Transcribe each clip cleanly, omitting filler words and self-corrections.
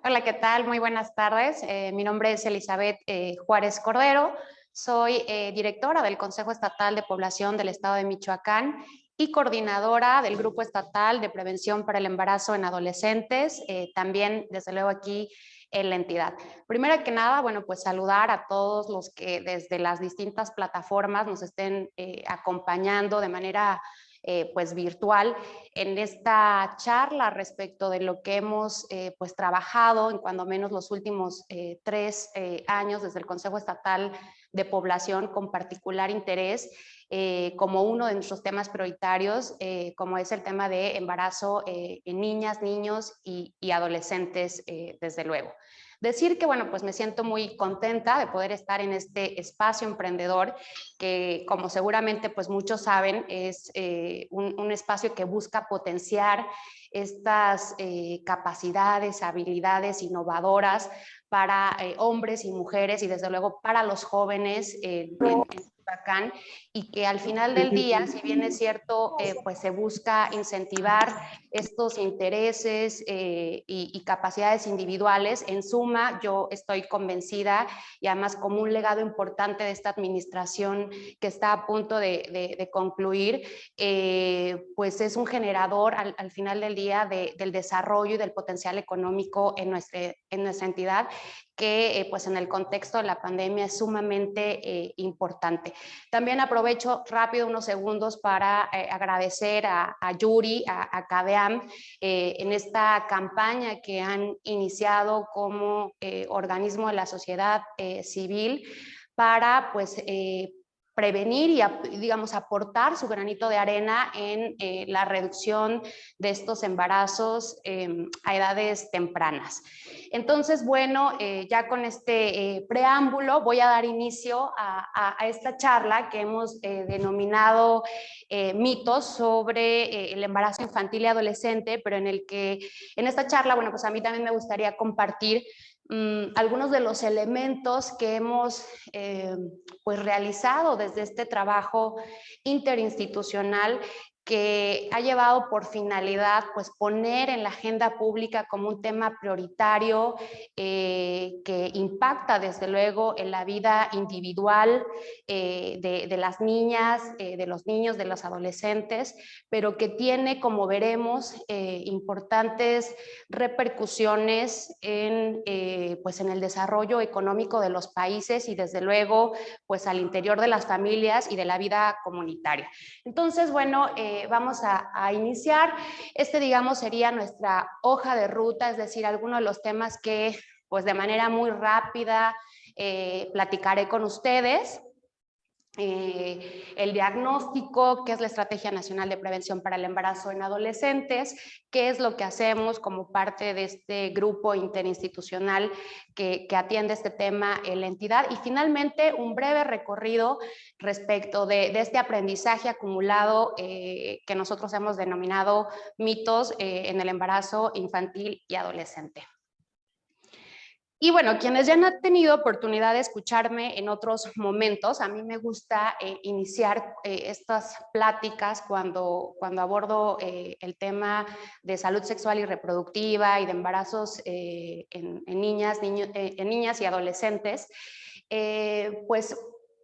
Hola, ¿qué tal? Muy buenas tardes. Mi nombre es Elizabeth Juárez Cordero. Soy directora del Consejo Estatal de Población del Estado de Michoacán y coordinadora del Grupo Estatal de Prevención para el Embarazo en Adolescentes, también desde luego aquí en la entidad. Primero que nada, bueno, pues saludar a todos los que desde las distintas plataformas nos estén acompañando de manera pues virtual en esta charla respecto de lo que hemos pues trabajado en cuando menos los últimos 3 años desde el Consejo Estatal de Población con particular interés como uno de nuestros temas prioritarios, como es el tema de embarazo en niñas, niños y adolescentes, desde luego. Decir que, bueno, pues me siento muy contenta de poder estar en este espacio emprendedor que, como seguramente pues muchos saben, es un espacio que busca potenciar estas capacidades, habilidades innovadoras para hombres y mujeres y desde luego para los jóvenes en Michoacán, y que al final del día, si bien es cierto, pues se busca incentivar estos intereses y capacidades individuales. En suma, yo estoy convencida y además como un legado importante de esta administración que está a punto de concluir, pues es un generador al final del día del desarrollo y del potencial económico en nuestra entidad, que pues en el contexto de la pandemia es sumamente importante. También aprovecho rápido unos segundos para agradecer a Yuri, a CADEAM, en esta campaña que han iniciado como organismo de la sociedad civil para pues prevenir y, digamos, aportar su granito de arena en la reducción de estos embarazos a edades tempranas. Entonces, bueno, ya con este preámbulo voy a dar inicio a esta charla que hemos denominado mitos sobre el embarazo infantil y adolescente, pero en el que en esta charla, bueno, pues a mí también me gustaría compartir algunos de los elementos que hemos pues realizado desde este trabajo interinstitucional que ha llevado por finalidad pues poner en la agenda pública como un tema prioritario que impacta desde luego en la vida individual de las niñas, de los niños, de los adolescentes, pero que tiene, como veremos, importantes repercusiones pues en el desarrollo económico de los países y desde luego pues al interior de las familias y de la vida comunitaria. Entonces, bueno, vamos a iniciar. Digamos, sería nuestra hoja de ruta, es decir, algunos de los temas que pues de manera muy rápida platicaré con ustedes. El diagnóstico, qué es la Estrategia Nacional de Prevención para el Embarazo en Adolescentes, qué es lo que hacemos como parte de este grupo interinstitucional que atiende este tema en la entidad, y finalmente un breve recorrido respecto de este aprendizaje acumulado que nosotros hemos denominado mitos en el embarazo infantil y adolescente. Y bueno, quienes ya han tenido oportunidad de escucharme en otros momentos, a mí me gusta iniciar estas pláticas cuando abordo el tema de salud sexual y reproductiva y de embarazos en niñas, en niñas y adolescentes, pues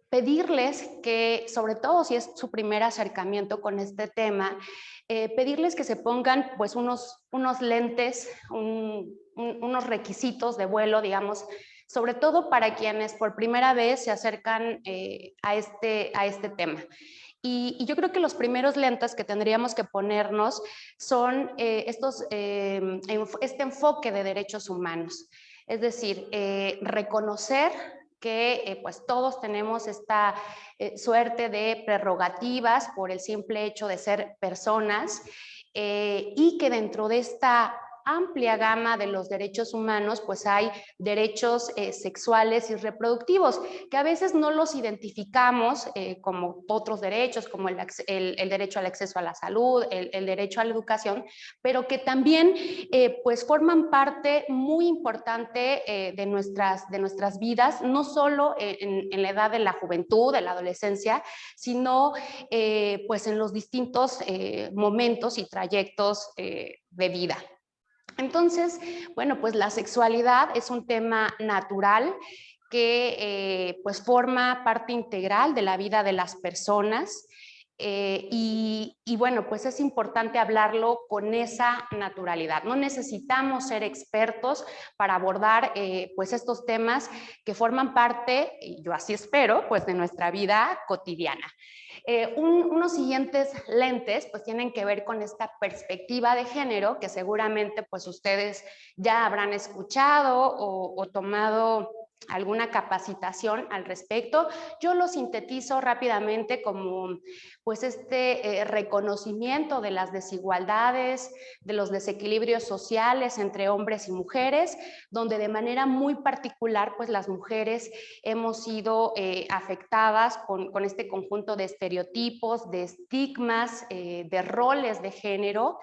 pedirles que, sobre todo si es su primer acercamiento con este tema, pedirles que se pongan pues unos lentes, unos requisitos de vuelo, digamos, sobre todo para quienes por primera vez se acercan a este tema. Y yo creo que los primeros lentes que tendríamos que ponernos son este enfoque de derechos humanos. Es decir, reconocer que pues todos tenemos esta suerte de prerrogativas por el simple hecho de ser personas, y que dentro de esta amplia gama de los derechos humanos, pues hay derechos sexuales y reproductivos, que a veces no los identificamos como otros derechos, como el derecho al acceso a la salud, el derecho a la educación, pero que también pues forman parte muy importante de nuestras vidas, no solo en la edad de la juventud, de la adolescencia, sino pues en los distintos momentos y trayectos de vida. Entonces, bueno, pues la sexualidad es un tema natural que pues forma parte integral de la vida de las personas. Y bueno, pues es importante hablarlo con esa naturalidad. No necesitamos ser expertos para abordar pues estos temas que forman parte, y yo así espero, pues de nuestra vida cotidiana. Unos siguientes lentes pues tienen que ver con esta perspectiva de género que seguramente pues ustedes ya habrán escuchado o tomado alguna capacitación al respecto. Yo lo sintetizo rápidamente como pues este reconocimiento de las desigualdades, de los desequilibrios sociales entre hombres y mujeres, donde de manera muy particular pues las mujeres hemos sido afectadas con este conjunto de estereotipos, de estigmas, de roles de género.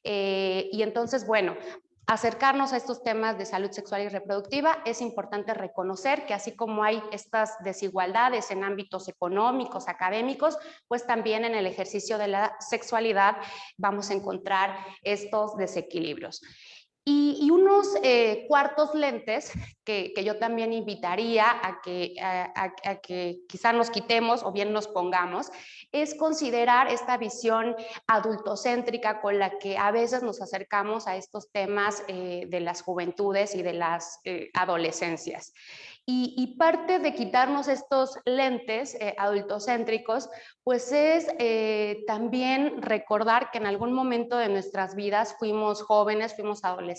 Y entonces, bueno, acercarnos a estos temas de salud sexual y reproductiva, es importante reconocer que así como hay estas desigualdades en ámbitos económicos, académicos, pues también en el ejercicio de la sexualidad vamos a encontrar estos desequilibrios. Y unos cuartos lentes que yo también invitaría a que quizá nos quitemos o bien nos pongamos, es considerar esta visión adultocéntrica con la que a veces nos acercamos a estos temas de las juventudes y de las adolescencias. Y parte de quitarnos estos lentes adultocéntricos, pues es también recordar que en algún momento de nuestras vidas fuimos jóvenes, fuimos adolescentes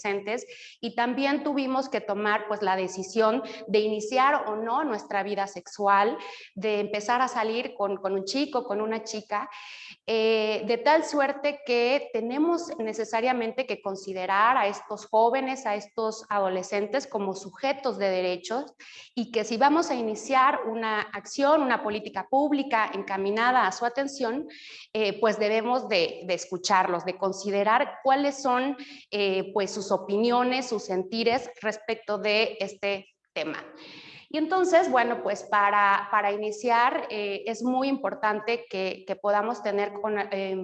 y también tuvimos que tomar pues la decisión de iniciar o no nuestra vida sexual, de empezar a salir con un chico, con una chica, de tal suerte que tenemos necesariamente que considerar a estos jóvenes, a estos adolescentes como sujetos de derechos y que si vamos a iniciar una acción, una política pública encaminada a su atención, pues debemos de escucharlos, de considerar cuáles son pues sus opiniones, sus sentires respecto de este tema. Y entonces, bueno, pues para iniciar es muy importante que podamos tener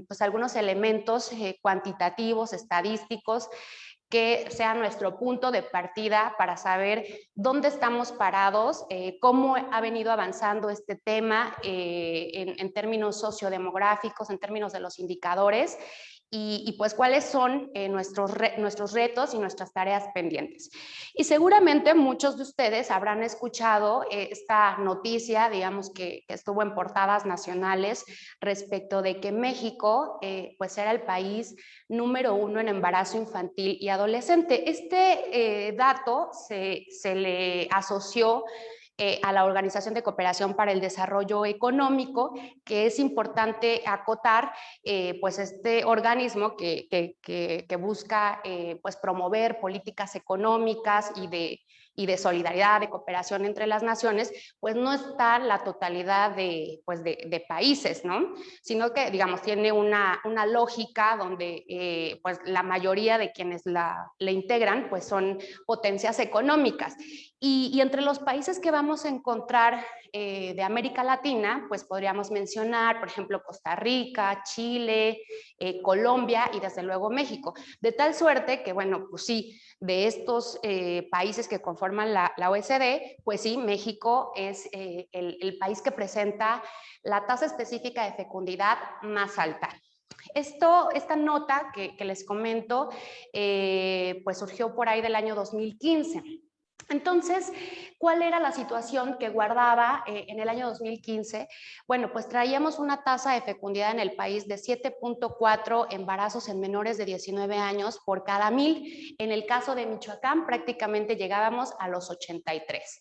pues algunos elementos cuantitativos, estadísticos, que sea nuestro punto de partida para saber dónde estamos parados, cómo ha venido avanzando este tema en términos sociodemográficos, en términos de los indicadores y pues cuáles son nuestros retos y nuestras tareas pendientes. Y seguramente muchos de ustedes habrán escuchado esta noticia, digamos que estuvo en portadas nacionales respecto de que México pues era el país número 1 en embarazo infantil y adolescente. Este dato se le asoció a la Organización de Cooperación para el Desarrollo Económico, que es importante acotar, pues este organismo que busca pues promover políticas económicas y de solidaridad, de cooperación entre las naciones, pues no está la totalidad pues de países, ¿no? Sino que, digamos, tiene una lógica donde pues la mayoría de quienes la integran pues son potencias económicas. Y entre los países que vamos a encontrar de América Latina, pues podríamos mencionar, por ejemplo, Costa Rica, Chile, Colombia y desde luego México. De tal suerte que, bueno, pues sí, de estos países que conforman la OECD, pues sí, México es el país que presenta la tasa específica de fecundidad más alta. Esta nota que les comento, pues surgió por ahí del año 2015. Entonces, ¿cuál era la situación que guardaba en el año 2015? Bueno, pues traíamos una tasa de fecundidad en el país de 7.4 embarazos en menores de 19 años por cada 1000. En el caso de Michoacán, prácticamente llegábamos a los 83.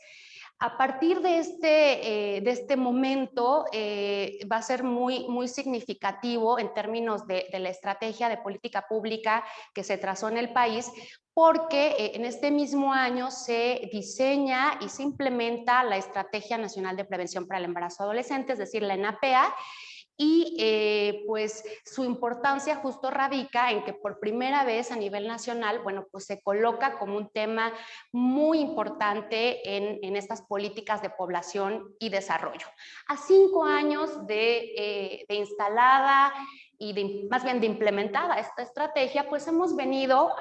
A partir de este momento va a ser muy significativo en términos de la estrategia de política pública que se trazó en el país, porque en este mismo año se diseña y se implementa la Estrategia Nacional de Prevención para el Embarazo Adolescente, es decir, la ENAPEA, y pues su importancia justo radica en que por primera vez a nivel nacional, bueno, pues se coloca como un tema muy importante en estas políticas de población y desarrollo. A 5 años de instalada más bien de implementada esta estrategia, pues hemos venido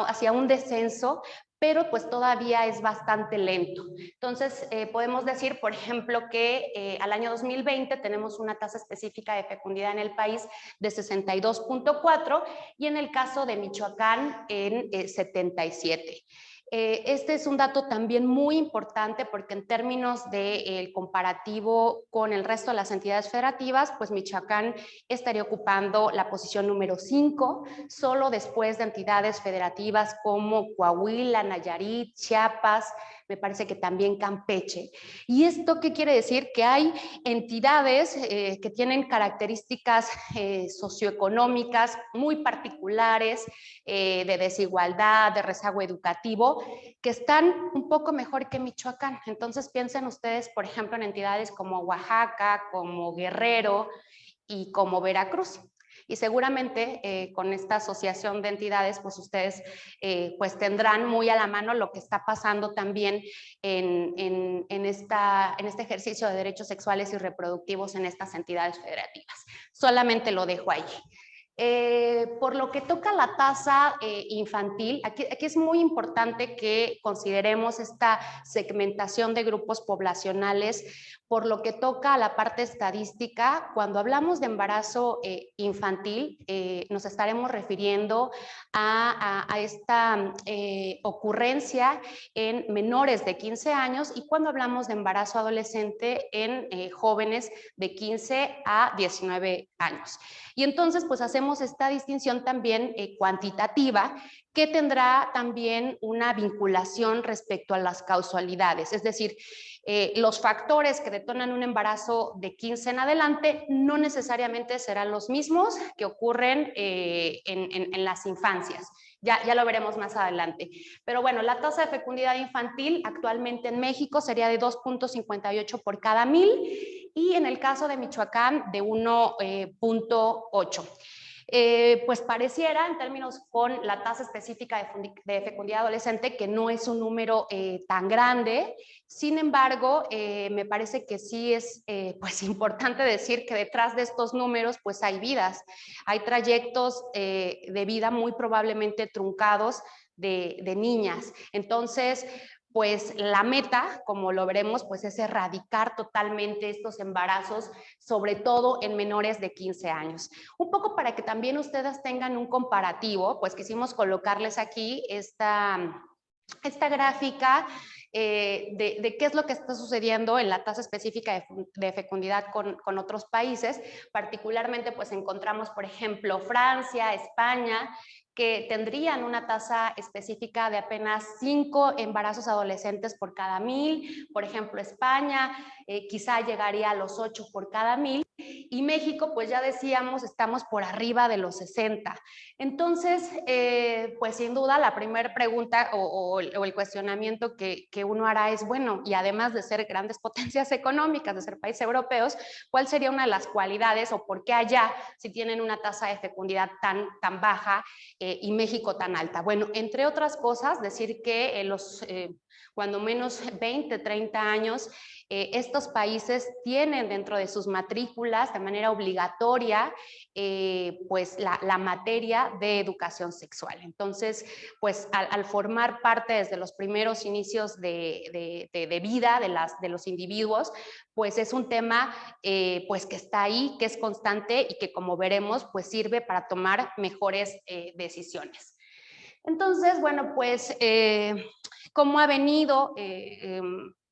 hacia un descenso, pero pues todavía es bastante lento. Entonces, podemos decir, por ejemplo, que al año 2020 tenemos una tasa específica de fecundidad en el país de 62.4 y en el caso de Michoacán en 77. Este es un dato también muy importante porque en términos del comparativo con el resto de las entidades federativas, pues Michoacán estaría ocupando la posición número 5, solo después de entidades federativas como Coahuila, Nayarit, Chiapas, me parece que también Campeche. ¿Y esto qué quiere decir? Que hay entidades que tienen características socioeconómicas muy particulares, de desigualdad, de rezago educativo, que están un poco mejor que Michoacán. Entonces piensen ustedes, por ejemplo, en entidades como Oaxaca, como Guerrero y como Veracruz. Y seguramente con esta asociación de entidades, pues ustedes pues tendrán muy a la mano lo que está pasando también en este ejercicio de derechos sexuales y reproductivos en estas entidades federativas. Solamente lo dejo ahí. Por lo que toca la tasa infantil, aquí es muy importante que consideremos esta segmentación de grupos poblacionales. Por lo que toca a la parte estadística, cuando hablamos de embarazo infantil, nos estaremos refiriendo a esta ocurrencia en menores de 15 años y cuando hablamos de embarazo adolescente en jóvenes de 15 a 19 años. Y entonces, pues hacemos esta distinción también cuantitativa que tendrá también una vinculación respecto a las causalidades, es decir, los factores que detonan un embarazo de 15 en adelante no necesariamente serán los mismos que ocurren en las infancias. Ya lo veremos más adelante. Pero bueno, la tasa de fecundidad infantil actualmente en México sería de 2.58 por cada 1000 y en el caso de Michoacán de 1.8. Pues pareciera, en términos con la tasa específica de fecundidad adolescente, que no es un número tan grande. Sin embargo, me parece que sí es pues importante decir que detrás de estos números pues hay vidas, hay trayectos de vida muy probablemente truncados de niñas. Entonces, pues la meta, como lo veremos, pues es erradicar totalmente estos embarazos, sobre todo en menores de 15 años. Un poco para que también ustedes tengan un comparativo, pues quisimos colocarles aquí esta gráfica de qué es lo que está sucediendo en la tasa específica de fecundidad con otros países. Particularmente, pues encontramos, por ejemplo, Francia, España, que tendrían una tasa específica de apenas 5 embarazos adolescentes por cada 1000. Por ejemplo, España quizá llegaría a los 8 por cada 1000. Y México, pues ya decíamos, estamos por arriba de los 60. Entonces, pues sin duda la primera pregunta o el cuestionamiento que uno hará es, bueno, y además de ser grandes potencias económicas, de ser países europeos, ¿cuál sería una de las cualidades o por qué allá, si tienen una tasa de fecundidad tan baja y México tan alta? Bueno, entre otras cosas, decir que cuando menos 20, 30 años, estos países tienen dentro de sus matrículas de manera obligatoria pues la materia de educación sexual. Entonces, pues al formar parte desde los primeros inicios de vida de los individuos, pues es un tema pues que está ahí, que es constante y que, como veremos, pues sirve para tomar mejores decisiones. Entonces, bueno, pues cómo ha venido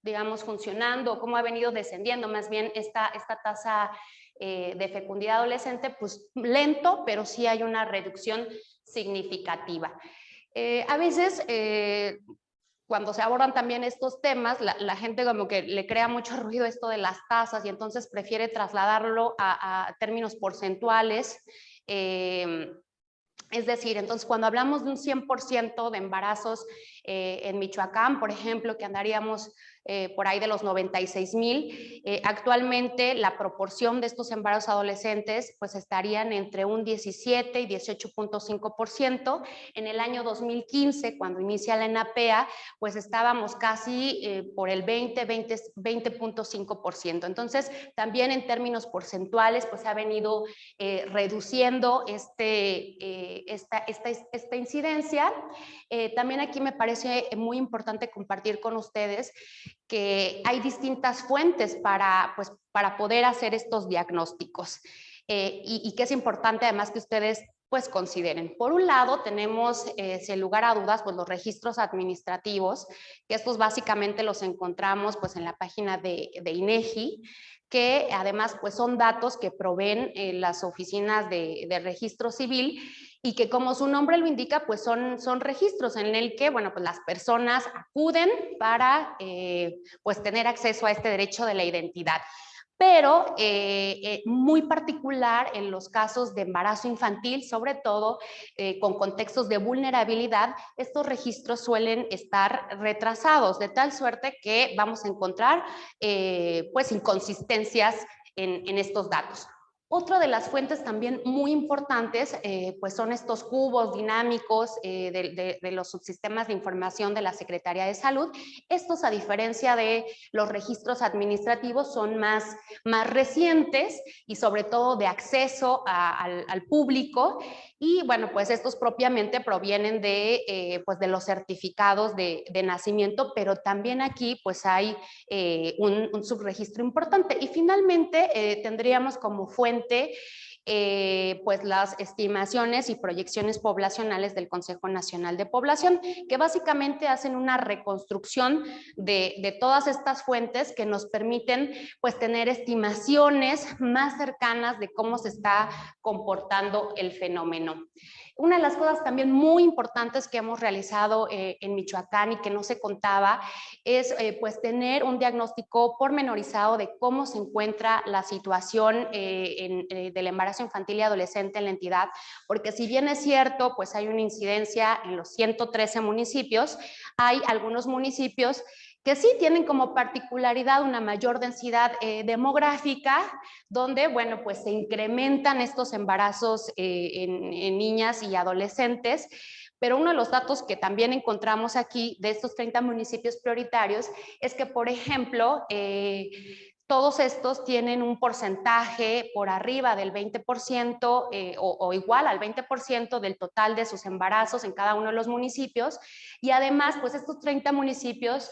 digamos, funcionando, cómo ha venido descendiendo más bien esta tasa de fecundidad adolescente, pues lento, pero sí hay una reducción significativa. A veces, cuando se abordan también estos temas, la gente como que le crea mucho ruido esto de las tasas y entonces prefiere trasladarlo a términos porcentuales. Es decir, entonces cuando hablamos de un 100% de embarazos en Michoacán, por ejemplo, que andaríamos por ahí de los 96,000. Actualmente la proporción de estos embarazos adolescentes pues estarían entre un 17 y 18.5%. En el año 2015, cuando inicia la ENAPEA, pues estábamos casi por el 20.5%. Entonces, también en términos porcentuales, pues ha venido reduciendo esta incidencia. También aquí me parece muy importante compartir con ustedes que hay distintas fuentes para poder hacer estos diagnósticos y que es importante además que ustedes pues consideren. Por un lado tenemos, sin lugar a dudas, pues los registros administrativos, que estos básicamente los encontramos pues en la página de INEGI, que además pues son datos que proveen las oficinas de registro civil y que, como su nombre lo indica, pues son registros en el que, bueno, pues las personas acuden para pues tener acceso a este derecho de la identidad. Pero muy particular en los casos de embarazo infantil, sobre todo con contextos de vulnerabilidad, estos registros suelen estar retrasados, de tal suerte que vamos a encontrar pues inconsistencias en estos datos. Otra de las fuentes también muy importantes pues son estos cubos dinámicos de los subsistemas de información de la Secretaría de Salud. Estos, a diferencia de los registros administrativos, son más recientes y sobre todo de acceso al público. Y bueno, pues estos propiamente provienen pues de los certificados de nacimiento, pero también aquí pues hay un subregistro importante. Y finalmente tendríamos como fuente pues las estimaciones y proyecciones poblacionales del Consejo Nacional de Población, que básicamente hacen una reconstrucción de todas estas fuentes que nos permiten pues tener estimaciones más cercanas de cómo se está comportando el fenómeno. Una de las cosas también muy importantes que hemos realizado en Michoacán y que no se contaba es pues tener un diagnóstico pormenorizado de cómo se encuentra la situación del embarazo infantil y adolescente en la entidad, porque si bien es cierto, pues hay una incidencia en los 113 municipios, hay algunos municipios que sí tienen como particularidad una mayor densidad demográfica, donde, bueno, pues se incrementan estos embarazos en niñas y adolescentes. Pero uno de los datos que también encontramos aquí de estos 30 municipios prioritarios es que, por ejemplo, todos estos tienen un porcentaje por arriba del 20% o igual al 20% del total de sus embarazos en cada uno de los municipios. Y además, pues estos 30 municipios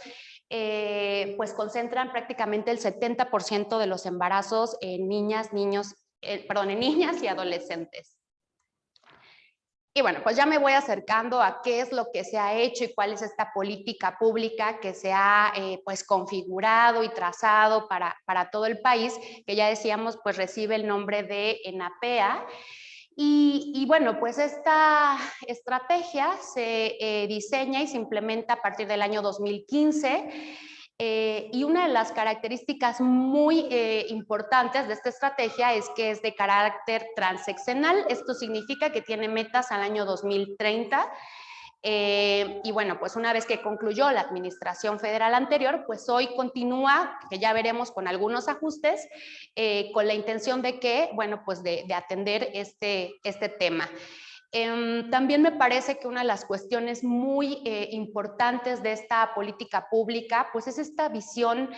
pues concentran prácticamente el 70% de los embarazos en niñas, niños, en niñas y adolescentes. Y bueno, pues ya me voy acercando a qué es lo que se ha hecho y cuál es esta política pública que se ha pues configurado y trazado para todo el país, que ya decíamos pues recibe el nombre de ENAPEA. Y bueno, pues esta estrategia se diseña y se implementa a partir del año 2015. Y una de las características muy importantes de esta estrategia es que es de carácter transeccional. Esto significa que tiene metas al año 2030. Y bueno, pues una vez que concluyó la administración federal anterior, pues hoy continúa, que ya veremos con algunos ajustes, con la intención de que, bueno, pues de atender este tema. También me parece que una de las cuestiones muy importantes de esta política pública pues es esta visión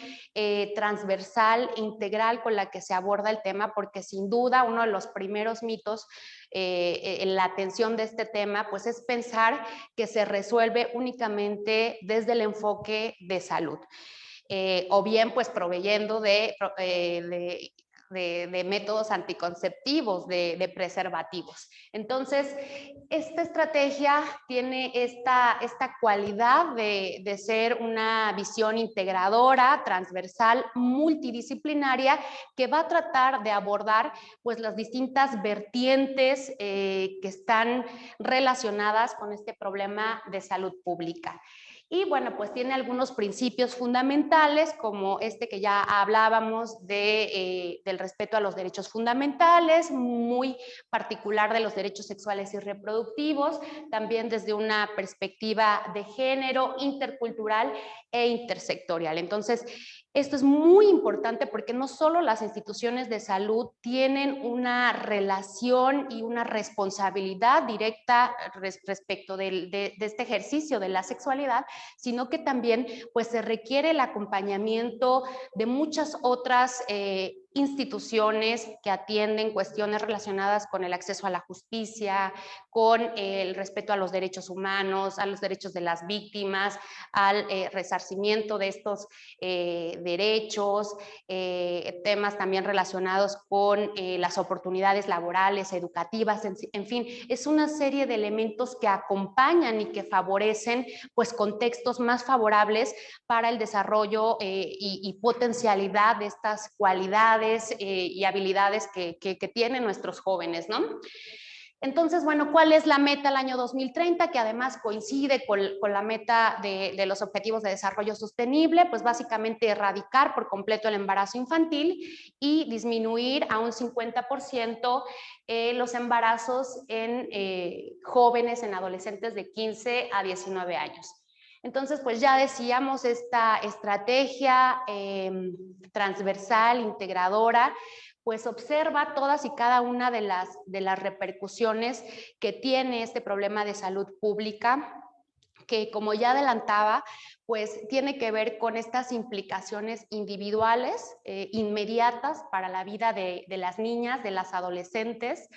transversal e integral con la que se aborda el tema, porque sin duda uno de los primeros mitos en la atención de este tema pues es pensar que se resuelve únicamente desde el enfoque de salud. O bien pues proveyendo de métodos anticonceptivos, de preservativos. Entonces, esta estrategia tiene esta cualidad de ser una visión integradora, transversal, multidisciplinaria, que va a tratar de abordar pues las distintas vertientes que están relacionadas con este problema de salud pública. Y bueno, pues tiene algunos principios fundamentales, como este que ya hablábamos del respeto a los derechos fundamentales, muy particular de los derechos sexuales y reproductivos, también desde una perspectiva de género, intercultural e intersectorial. Entonces, esto es muy importante porque no solo las instituciones de salud tienen una relación y una responsabilidad directa respecto de este ejercicio de la sexualidad, sino que también pues se requiere el acompañamiento de muchas otras instituciones que atienden cuestiones relacionadas con el acceso a la justicia, con el respeto a los derechos humanos, a los derechos de las víctimas, al resarcimiento de estos derechos, temas también relacionados con las oportunidades laborales, educativas, en fin, es una serie de elementos que acompañan y que favorecen pues contextos más favorables para el desarrollo y potencialidad de estas cualidades y habilidades que tienen nuestros jóvenes, ¿no? Entonces, bueno, ¿cuál es la meta al año 2030? Que además coincide con la meta de los Objetivos de Desarrollo Sostenible, pues básicamente erradicar por completo el embarazo infantil y disminuir a un 50% los embarazos en jóvenes, en adolescentes de 15 a 19 años. Entonces, pues ya decíamos, esta estrategia transversal, integradora, pues observa todas y cada una de las repercusiones que tiene este problema de salud pública, que como ya adelantaba, pues tiene que ver con estas implicaciones individuales, inmediatas para la vida de las niñas, de las adolescentes,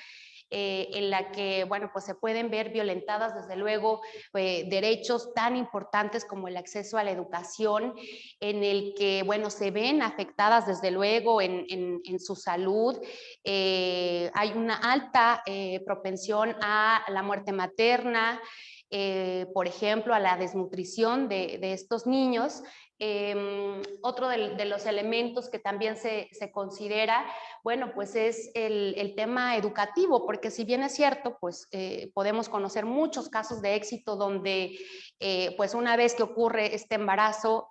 en la que, bueno, pues se pueden ver violentadas desde luego derechos tan importantes como el acceso a la educación, en el que, bueno, se ven afectadas desde luego en su salud. Hay una alta propensión a la muerte materna, por ejemplo, a la desnutrición de estos niños. Otro de los elementos que también se considera, bueno, pues es el tema educativo, porque si bien es cierto, pues podemos conocer muchos casos de éxito donde pues una vez que ocurre este embarazo,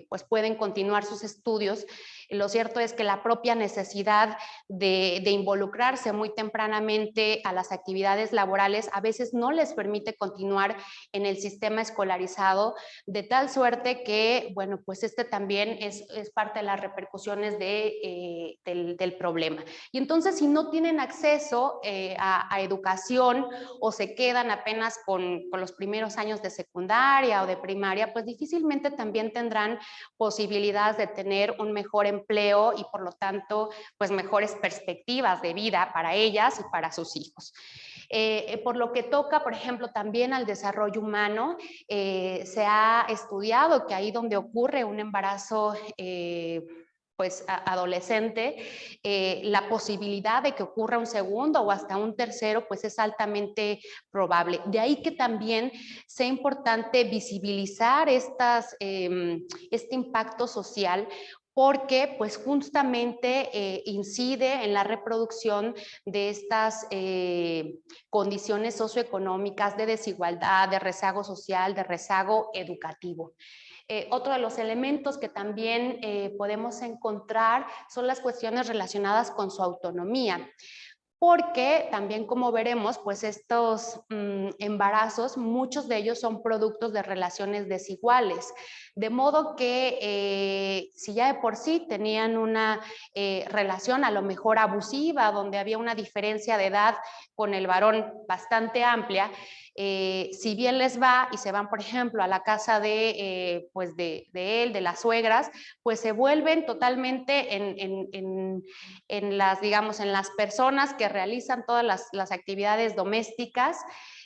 pues pueden continuar sus estudios. Lo cierto es que la propia necesidad de involucrarse muy tempranamente a las actividades laborales a veces no les permite continuar en el sistema escolarizado, de tal suerte que, bueno, pues este también es parte de las repercusiones del problema. Y entonces, si no tienen acceso a educación o se quedan apenas con los primeros años de secundaria o de primaria, pues difícilmente también tendrán posibilidades de tener un mejor empleo y por lo tanto, pues mejores perspectivas de vida para ellas y para sus hijos. Por lo que toca, por ejemplo, también al desarrollo humano, se ha estudiado que ahí donde ocurre un embarazo pues adolescente, la posibilidad de que ocurra un segundo o hasta un tercero, pues es altamente probable. De ahí que también sea importante visibilizar este impacto social, porque pues justamente incide en la reproducción de estas condiciones socioeconómicas, de desigualdad, de rezago social, de rezago educativo. Otro de los elementos que también podemos encontrar son las cuestiones relacionadas con su autonomía, porque también, como veremos, pues estos embarazos, muchos de ellos son productos de relaciones desiguales, de modo que si ya de por sí tenían una relación a lo mejor abusiva, donde había una diferencia de edad con el varón bastante amplia, si bien les va y se van, por ejemplo, a la casa pues de él, de las suegras, pues se vuelven totalmente en las, digamos, en las personas que realizan todas las actividades domésticas.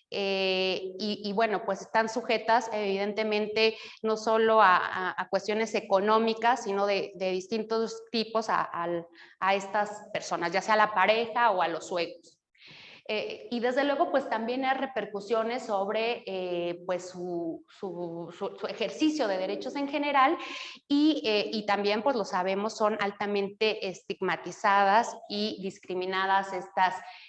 Y bueno, pues están sujetas evidentemente no solo a cuestiones económicas, sino de distintos tipos a estas personas, ya sea la pareja o a los suegros. Y desde luego, pues también hay repercusiones sobre pues su ejercicio de derechos en general y también, pues lo sabemos, son altamente estigmatizadas y discriminadas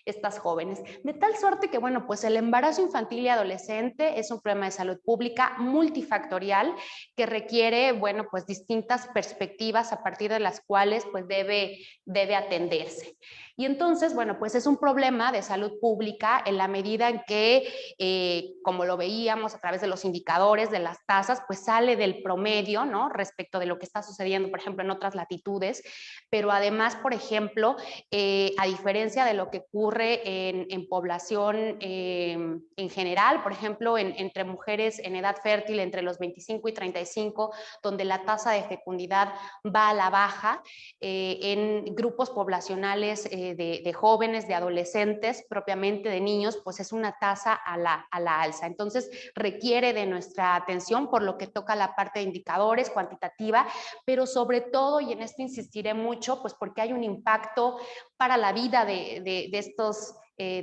estas jóvenes. De tal suerte que, bueno, pues el embarazo infantil y adolescente es un problema de salud pública multifactorial que requiere, bueno, pues distintas perspectivas a partir de las cuales pues debe atenderse. Y entonces, bueno, pues es un problema de salud pública en la medida en que, como lo veíamos a través de los indicadores, de las tasas, pues sale del promedio, ¿no? Respecto de lo que está sucediendo, por ejemplo, en otras latitudes, pero además, por ejemplo, a diferencia de lo que ocurre en población en general, por ejemplo, entre mujeres en edad fértil entre los 25 y 35, donde la tasa de fecundidad va a la baja, en grupos poblacionales de jóvenes, de adolescentes, propiamente de niños, pues es una tasa a la alza. Entonces requiere de nuestra atención por lo que toca la parte de indicadores, cuantitativa, pero sobre todo, y en esto insistiré mucho, pues porque hay un impacto para la vida de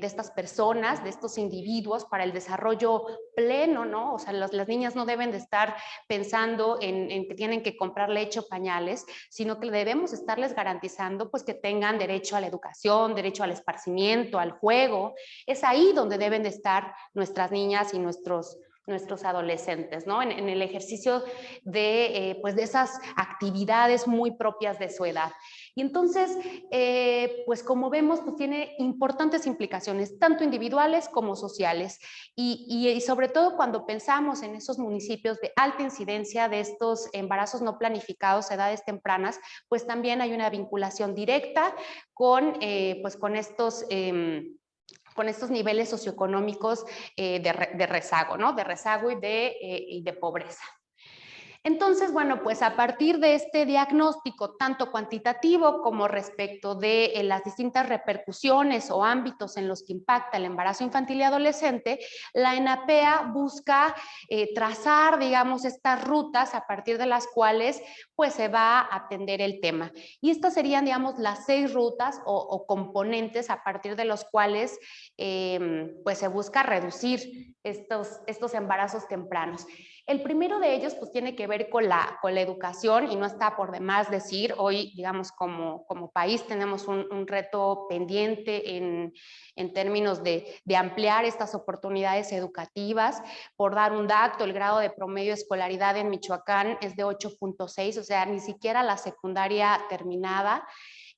estas personas, de estos individuos, para el desarrollo pleno, ¿no? O sea, las niñas no deben de estar pensando en que tienen que comprar leche o pañales, sino que debemos estarles garantizando pues que tengan derecho a la educación, derecho al esparcimiento, al juego. Es ahí donde deben de estar nuestras niñas y nuestros adolescentes, ¿no? En el ejercicio pues de esas actividades muy propias de su edad. Y entonces, pues como vemos, pues tiene importantes implicaciones, tanto individuales como sociales. Y sobre todo cuando pensamos en esos municipios de alta incidencia de estos embarazos no planificados a edades tempranas, pues también hay una vinculación directa pues con estos niveles socioeconómicos de rezago, ¿no? De rezago y de pobreza. Entonces, bueno, pues a partir de este diagnóstico, tanto cuantitativo como respecto de las distintas repercusiones o ámbitos en los que impacta el embarazo infantil y adolescente, la ENAPEA busca trazar, digamos, estas rutas a partir de las cuales pues se va a atender el tema. Y estas serían, digamos, las 6 rutas o componentes a partir de los cuales pues se busca reducir estos embarazos tempranos. El primero de ellos pues tiene que ver con la educación y no está por demás decir, hoy digamos como país tenemos un reto pendiente en términos de ampliar estas oportunidades educativas. Por dar un dato, el grado de promedio de escolaridad en Michoacán es de 8.6, o sea, ni siquiera la secundaria terminada.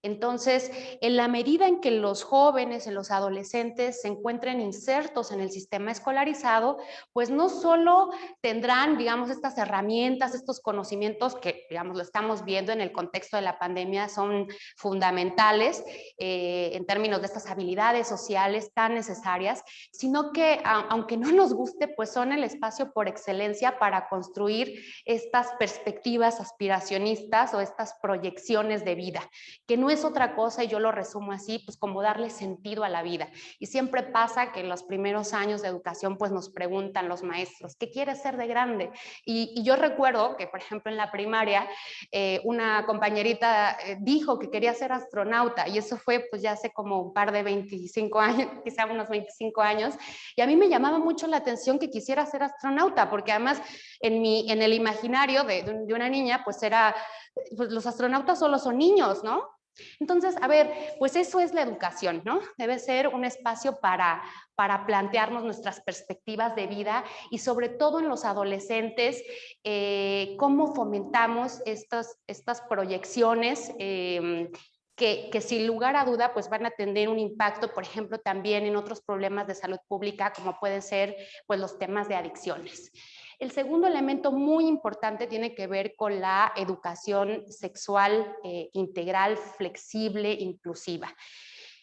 Entonces, en la medida en que los jóvenes, en los adolescentes se encuentren insertos en el sistema escolarizado, pues no solo tendrán, digamos, estas herramientas, estos conocimientos que, digamos, lo estamos viendo en el contexto de la pandemia, son fundamentales en términos de estas habilidades sociales tan necesarias, sino que, aunque no nos guste, pues son el espacio por excelencia para construir estas perspectivas aspiracionistas o estas proyecciones de vida, que no es otra cosa, y yo lo resumo así, pues como darle sentido a la vida. Y siempre pasa que en los primeros años de educación pues nos preguntan los maestros, ¿qué quieres ser de grande? Y yo recuerdo que, por ejemplo, en la primaria una compañerita dijo que quería ser astronauta, y eso fue pues ya hace como un par de 25 años, quizá unos 25 años, y a mí me llamaba mucho la atención que quisiera ser astronauta, porque además en el imaginario de una niña pues pues los astronautas solo son niños, ¿no? Entonces, a ver, pues eso es la educación, ¿no? Debe ser un espacio para plantearnos nuestras perspectivas de vida y sobre todo en los adolescentes, cómo fomentamos estas proyecciones que sin lugar a duda pues van a tener un impacto, por ejemplo, también en otros problemas de salud pública, como pueden ser pues los temas de adicciones. El segundo elemento muy importante tiene que ver con la educación sexual integral, flexible, inclusiva.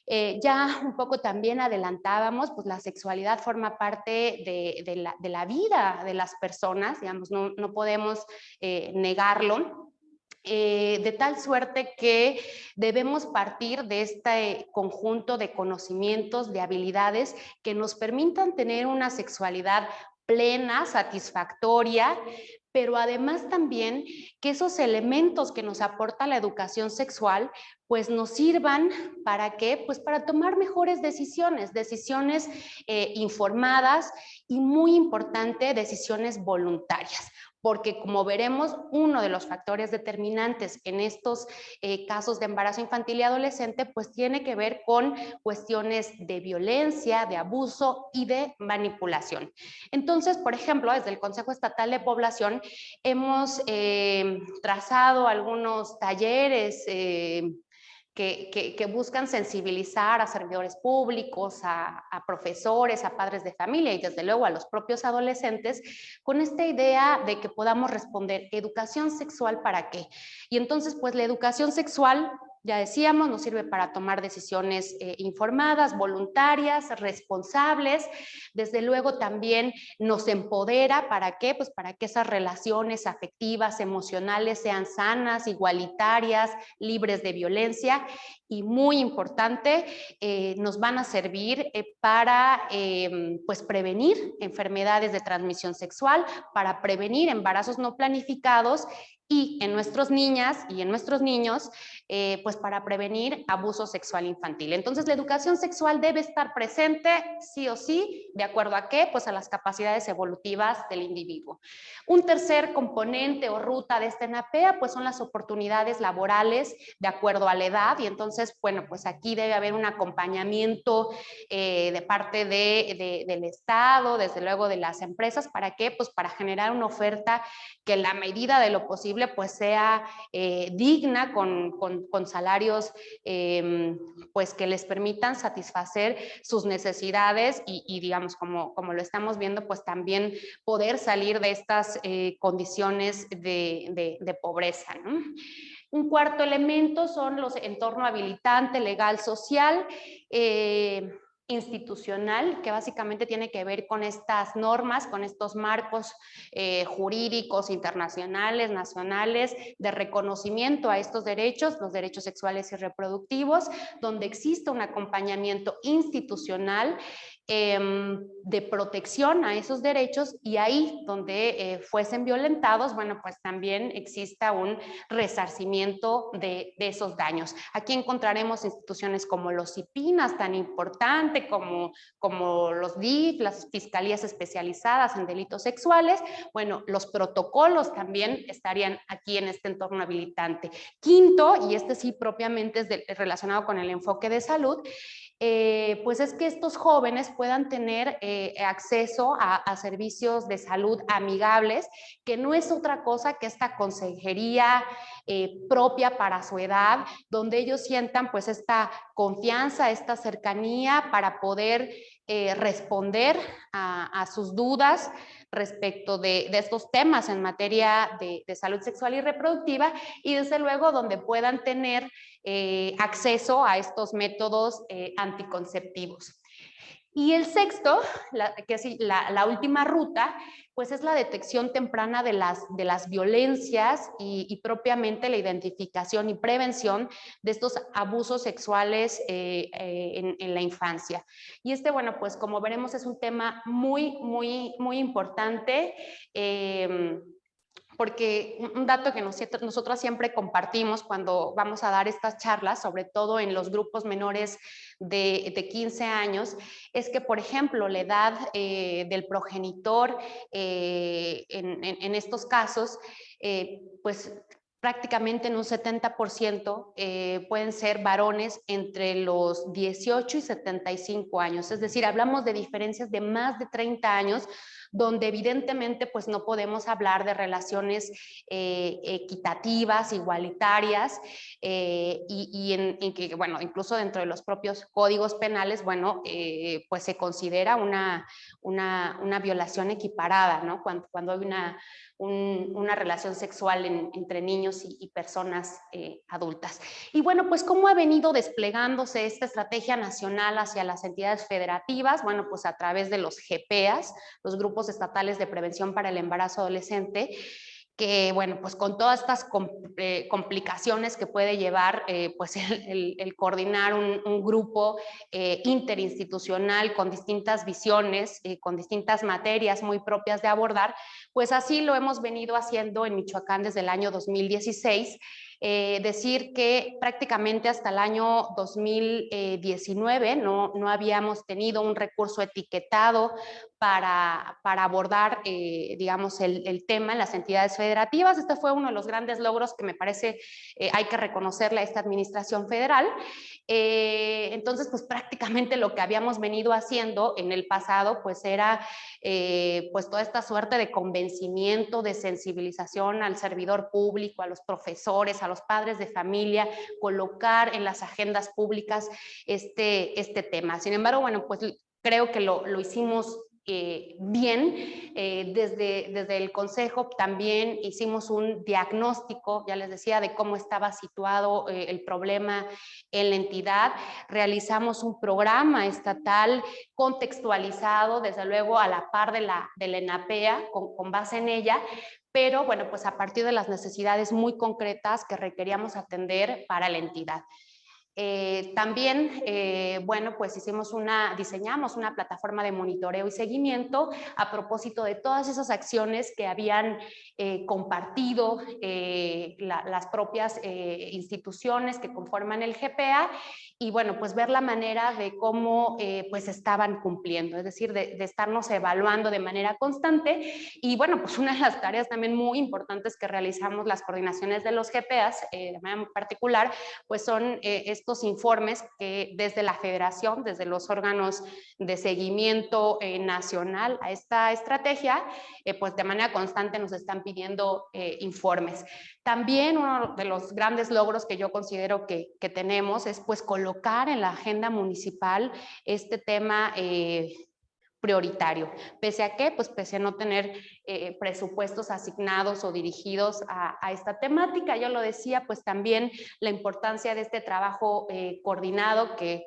Ya un poco también adelantábamos, pues la sexualidad forma parte de la vida de las personas, digamos, no podemos negarlo. De tal suerte que debemos partir de este conjunto de conocimientos, de habilidades que nos permitan tener una sexualidad plena, satisfactoria, pero además también que esos elementos que nos aporta la educación sexual pues nos sirvan ¿para qué? Pues para tomar mejores decisiones, decisiones informadas y muy importante, decisiones voluntarias. Porque como veremos, uno de los factores determinantes en estos casos de embarazo infantil y adolescente, pues tiene que ver con cuestiones de violencia, de abuso y de manipulación. Entonces, por ejemplo, desde el Consejo Estatal de Población hemos trazado algunos talleres que buscan sensibilizar a servidores públicos, a profesores, a padres de familia y desde luego a los propios adolescentes con esta idea de que podamos responder educación sexual ¿para qué? Y entonces pues la educación sexual ya decíamos, nos sirve para tomar decisiones informadas, voluntarias, responsables. Desde luego también nos empodera, ¿para qué? Pues para que esas relaciones afectivas, emocionales sean sanas, igualitarias, libres de violencia y muy importante, nos van a servir para pues prevenir enfermedades de transmisión sexual, para prevenir embarazos no planificados y en nuestras niñas y en nuestros niños, pues para prevenir abuso sexual infantil. Entonces, la educación sexual debe estar presente sí o sí, ¿de acuerdo a qué? Pues a las capacidades evolutivas del individuo. Un tercer componente o ruta de esta ENAPEA, pues son las oportunidades laborales de acuerdo a la edad y entonces, bueno, pues aquí debe haber un acompañamiento de parte del Estado, desde luego de las empresas, ¿para qué? Pues para generar una oferta que en la medida de lo posible pues sea digna con salarios pues que les permitan satisfacer sus necesidades y digamos como lo estamos viendo pues también poder salir de estas condiciones de pobreza, ¿no? Un cuarto elemento son los entorno habilitante, legal, social, institucional, que básicamente tiene que ver con estas normas, con estos marcos jurídicos internacionales, nacionales, de reconocimiento a estos derechos, los derechos sexuales y reproductivos, donde existe un acompañamiento institucional de protección a esos derechos y ahí donde fuesen violentados, bueno, pues también exista un resarcimiento de esos daños. Aquí encontraremos instituciones como los IPINAS, tan importante como los DIF, las fiscalías especializadas en delitos sexuales. Bueno, los protocolos también estarían aquí en este entorno habilitante. Quinto, y este sí propiamente es relacionado con el enfoque de salud, pues es que estos jóvenes puedan tener acceso a servicios de salud amigables, que no es otra cosa que esta consejería propia para su edad, donde ellos sientan pues esta confianza, esta cercanía para poder responder a sus dudas respecto de estos temas en materia de salud sexual y reproductiva y desde luego donde puedan tener acceso a estos métodos anticonceptivos. Y el sexto, que es la última ruta, pues es la detección temprana de las violencias y propiamente la identificación y prevención de estos abusos sexuales en la infancia. Y bueno, pues como veremos es un tema muy importante. Porque un dato que nosotros siempre compartimos cuando vamos a dar estas charlas, sobre todo en los grupos menores de 15 años, es que, por ejemplo, la edad del progenitor en estos casos, pues prácticamente en un 70% pueden ser varones entre los 18 y 75 años. Es decir, hablamos de diferencias de más de 30 años, donde evidentemente pues no podemos hablar de relaciones equitativas, igualitarias, y en que, bueno, incluso dentro de los propios códigos penales, bueno, pues se considera una violación equiparada, ¿no? Cuando hay una relación sexual entre niños y personas adultas. Y bueno, pues ¿cómo ha venido desplegándose esta estrategia nacional hacia las entidades federativas? Bueno, pues a través de los GPEAs, los grupos estatales de prevención para el embarazo adolescente, que, bueno, pues con todas estas complicaciones que puede llevar pues el coordinar un grupo interinstitucional con distintas visiones, con distintas materias muy propias de abordar, pues así lo hemos venido haciendo en Michoacán desde el año 2016. Decir que prácticamente hasta el año 2019 no habíamos tenido un recurso etiquetado para abordar, digamos, el tema en las entidades federativas. Este fue uno de los grandes logros que me parece hay que reconocerle a esta administración federal. Entonces, pues prácticamente lo que habíamos venido haciendo en el pasado, pues era pues toda esta suerte de convencimiento, de sensibilización al servidor público, a los profesores, a los padres de familia, colocar en las agendas públicas este tema. Sin embargo, bueno, pues creo que lo hicimos bien. Desde el Consejo también hicimos un diagnóstico, ya les decía, de cómo estaba situado el problema en la entidad. Realizamos un programa estatal contextualizado, desde luego a la par de la ENAPEA, con base en ella, pero bueno, pues a partir de las necesidades muy concretas que requeríamos atender para la entidad. También, bueno, pues diseñamos una plataforma de monitoreo y seguimiento a propósito de todas esas acciones que habían compartido las propias instituciones que conforman el GPA, y bueno, pues ver la manera de cómo pues estaban cumpliendo, es decir, de estarnos evaluando de manera constante. Y bueno, pues una de las tareas también muy importantes que realizamos las coordinaciones de los GPAs, de manera muy particular, pues son estos informes que desde la federación, desde los órganos de seguimiento nacional a esta estrategia, pues de manera constante nos están pidiendo informes. También uno de los grandes logros que yo considero que tenemos es pues colocar en la agenda municipal este tema prioritario, pese a que, pues pese a no tener presupuestos asignados o dirigidos a esta temática. Yo lo decía, pues también la importancia de este trabajo coordinado que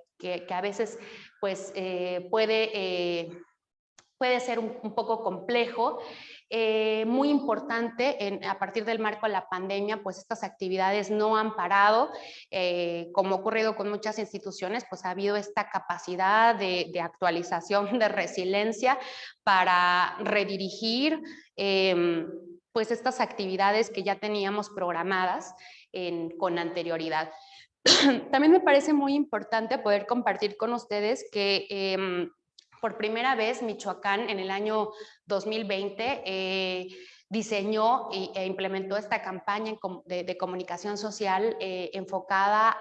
a veces pues puede ser un poco complejo. Muy importante, a partir del marco de la pandemia, pues estas actividades no han parado. Como ha ocurrido con muchas instituciones, pues ha habido esta capacidad de actualización, de resiliencia para redirigir pues estas actividades que ya teníamos programadas con anterioridad. También me parece muy importante poder compartir con ustedes que por primera vez Michoacán en el año 2020 diseñó e implementó esta campaña de comunicación social enfocada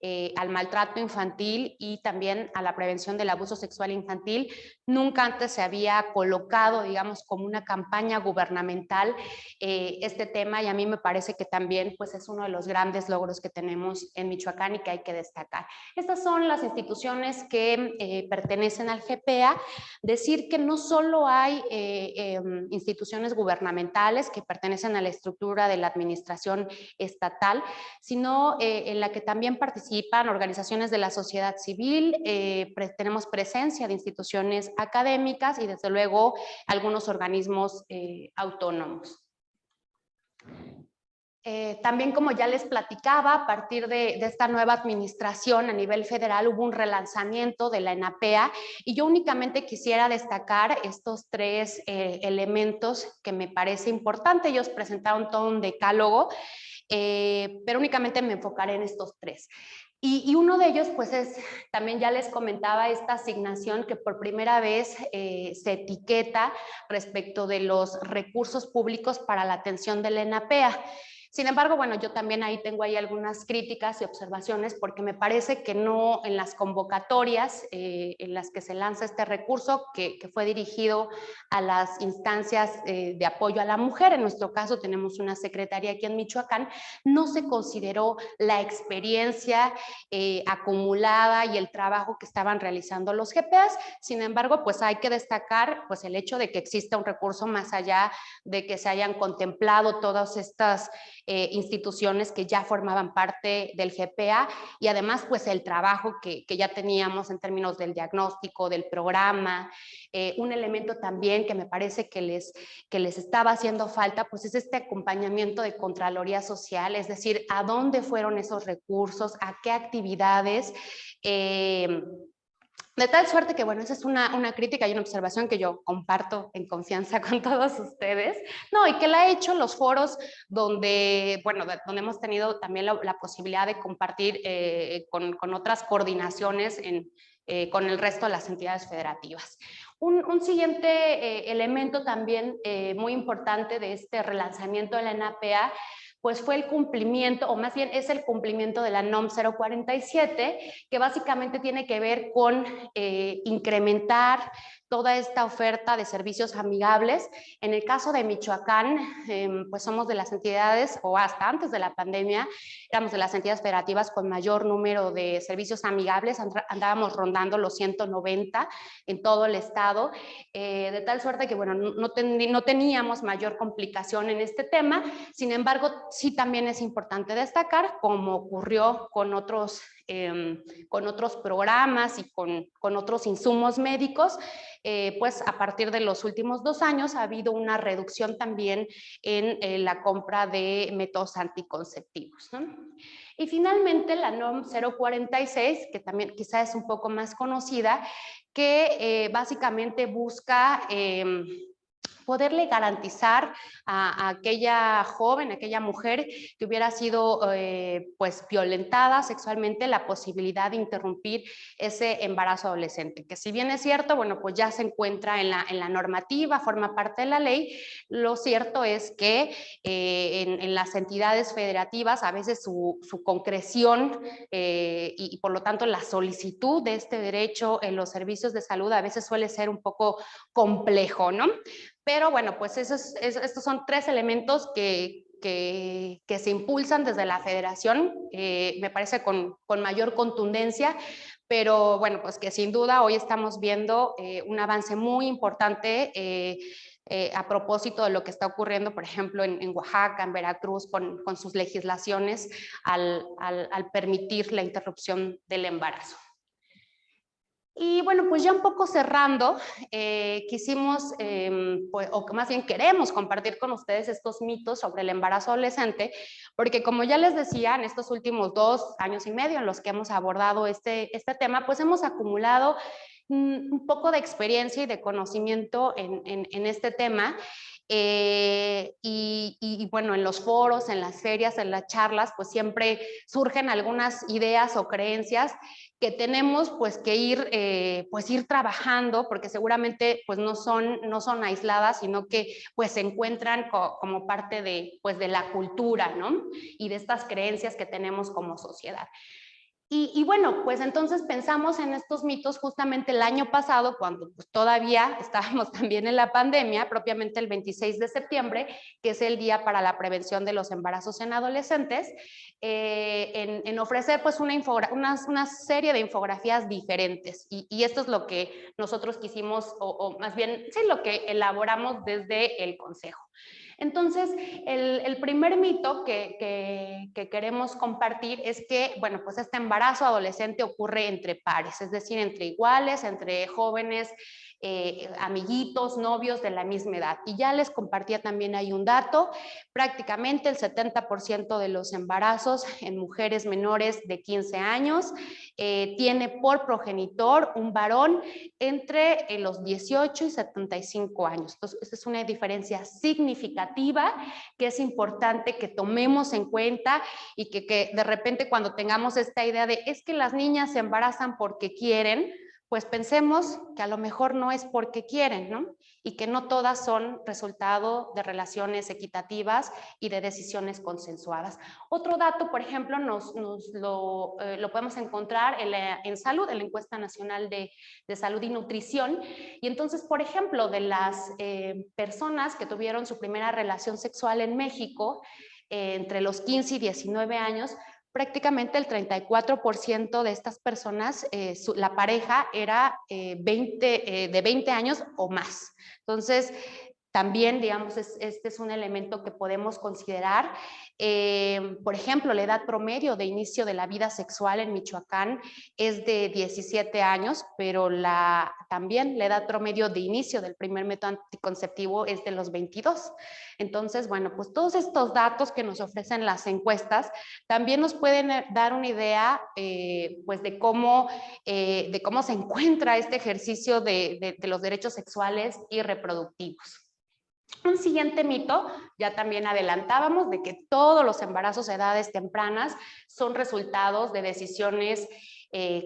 al maltrato infantil y también a la prevención del abuso sexual infantil. Nunca antes se había colocado, digamos, como una campaña gubernamental este tema, y a mí me parece que también pues, es uno de los grandes logros que tenemos en Michoacán y que hay que destacar. Estas son las instituciones que pertenecen al GPA. Decir que no solo hay instituciones gubernamentales que pertenecen a la estructura de la administración estatal, sino en la que también participan organizaciones de la sociedad civil, tenemos presencia de instituciones académicas y desde luego algunos organismos autónomos. También, como ya les platicaba, a partir de esta nueva administración a nivel federal hubo un relanzamiento de la ENAPEA, y yo únicamente quisiera destacar estos tres elementos que me parece importante. Ellos presentaron todo un decálogo, pero únicamente me enfocaré en estos tres. Y uno de ellos, pues también ya les comentaba, esta asignación que por primera vez se etiqueta respecto de los recursos públicos para la atención de la ENAPEA. Sin embargo, bueno, yo también tengo ahí algunas críticas y observaciones, porque me parece que no en las convocatorias en las que se lanza este recurso, que fue dirigido a las instancias de apoyo a la mujer, en nuestro caso tenemos una secretaría aquí en Michoacán, no se consideró la experiencia acumulada y el trabajo que estaban realizando los GPAs. Sin embargo, pues hay que destacar pues el hecho de que exista un recurso más allá de que se hayan contemplado todas estas instituciones que ya formaban parte del GPA y además pues el trabajo que ya teníamos en términos del diagnóstico, del programa. Un elemento también que me parece que les estaba haciendo falta pues es este acompañamiento de Contraloría Social, es decir, a dónde fueron esos recursos, a qué actividades. De tal suerte que, bueno, esa es una crítica y una observación que yo comparto en confianza con todos ustedes. No, y que la he hecho en los foros donde, bueno, donde hemos tenido también la posibilidad de compartir con otras coordinaciones con el resto de las entidades federativas. Un siguiente elemento también muy importante de este relanzamiento de la NAPEA pues fue el cumplimiento, o más bien es el cumplimiento de la NOM 047, que básicamente tiene que ver con incrementar toda esta oferta de servicios amigables. En el caso de Michoacán, pues somos de las entidades, o hasta antes de la pandemia, éramos de las entidades federativas con mayor número de servicios amigables, andábamos rondando los 190 en todo el estado, de tal suerte que, bueno, no teníamos mayor complicación en este tema. Sin embargo, sí también es importante destacar, como ocurrió con otros programas y con otros insumos médicos, pues a partir de los últimos 2 años ha habido una reducción también en la compra de métodos anticonceptivos, ¿no? Y finalmente la NOM 046, que también quizá es un poco más conocida, que básicamente busca poderle garantizar a aquella joven, a aquella mujer que hubiera sido pues violentada sexualmente, la posibilidad de interrumpir ese embarazo adolescente, que si bien es cierto, bueno, pues ya se encuentra en la normativa, forma parte de la ley. Lo cierto es que en las entidades federativas a veces su concreción y por lo tanto la solicitud de este derecho en los servicios de salud a veces suele ser un poco complejo, ¿no? Pero bueno, pues estos son 3 elementos que se impulsan desde la federación, me parece con mayor contundencia, pero bueno, pues que sin duda hoy estamos viendo un avance muy importante a propósito de lo que está ocurriendo, por ejemplo, en Oaxaca, en Veracruz, con sus legislaciones al permitir la interrupción del embarazo. Y bueno, pues ya un poco cerrando, quisimos, pues, o más bien queremos compartir con ustedes estos mitos sobre el embarazo adolescente, porque como ya les decía, en estos últimos 2 años y medio en los que hemos abordado este tema, pues hemos acumulado un poco de experiencia y de conocimiento en este tema. Y bueno, en los foros, en las ferias, en las charlas, pues siempre surgen algunas ideas o creencias que tenemos pues que ir trabajando, porque seguramente pues no son aisladas, sino que pues se encuentran como parte de la cultura, ¿no? Y de estas creencias que tenemos como sociedad. Y bueno, pues entonces pensamos en estos mitos justamente el año pasado, cuando pues todavía estábamos también en la pandemia, propiamente el 26 de septiembre, que es el Día para la Prevención de los Embarazos en Adolescentes, en ofrecer pues una serie de infografías diferentes. Y esto es lo que nosotros quisimos, o más bien, sí, lo que elaboramos desde el Consejo. Entonces, el primer mito que queremos compartir es que, bueno, pues este embarazo adolescente ocurre entre pares, es decir, entre iguales, entre jóvenes, amiguitos, novios de la misma edad. Y ya les compartía también ahí un dato, prácticamente el 70% de los embarazos en mujeres menores de 15 años tiene por progenitor un varón entre los 18 y 75 años. Entonces, esta es una diferencia significativa que es importante que tomemos en cuenta y que de repente cuando tengamos esta idea de es que las niñas se embarazan porque quieren, pues pensemos que a lo mejor no es porque quieren, ¿no? Y que no todas son resultado de relaciones equitativas y de decisiones consensuadas. Otro dato, por ejemplo, lo podemos encontrar en salud, en la encuesta nacional de salud y nutrición. Y entonces, por ejemplo, de las personas que tuvieron su primera relación sexual en México, entre los 15 y 19 años, prácticamente el 34% de estas personas, la pareja era de 20 años o más. Entonces, También, digamos, este es un elemento que podemos considerar. Por ejemplo, la edad promedio de inicio de la vida sexual en Michoacán es de 17 años, pero también la edad promedio de inicio del primer método anticonceptivo es de los 22. Entonces, bueno, pues todos estos datos que nos ofrecen las encuestas también nos pueden dar una idea pues de cómo se encuentra este ejercicio de los derechos sexuales y reproductivos. Un siguiente mito, ya también adelantábamos, de que todos los embarazos a edades tempranas son resultados de decisiones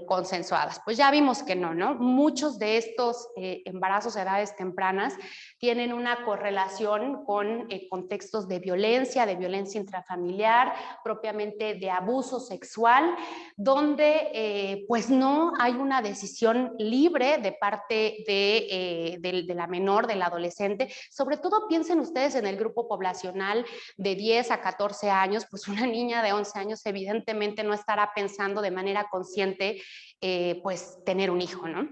consensuadas. Pues ya vimos que no, ¿no? Muchos de estos embarazos a edades tempranas tienen una correlación con contextos de violencia intrafamiliar, propiamente de abuso sexual, donde pues no hay una decisión libre de parte de la menor, del adolescente. Sobre todo piensen ustedes en el grupo poblacional de 10 a 14 años, pues una niña de 11 años evidentemente no estará pensando de manera consciente pues tener un hijo, ¿no?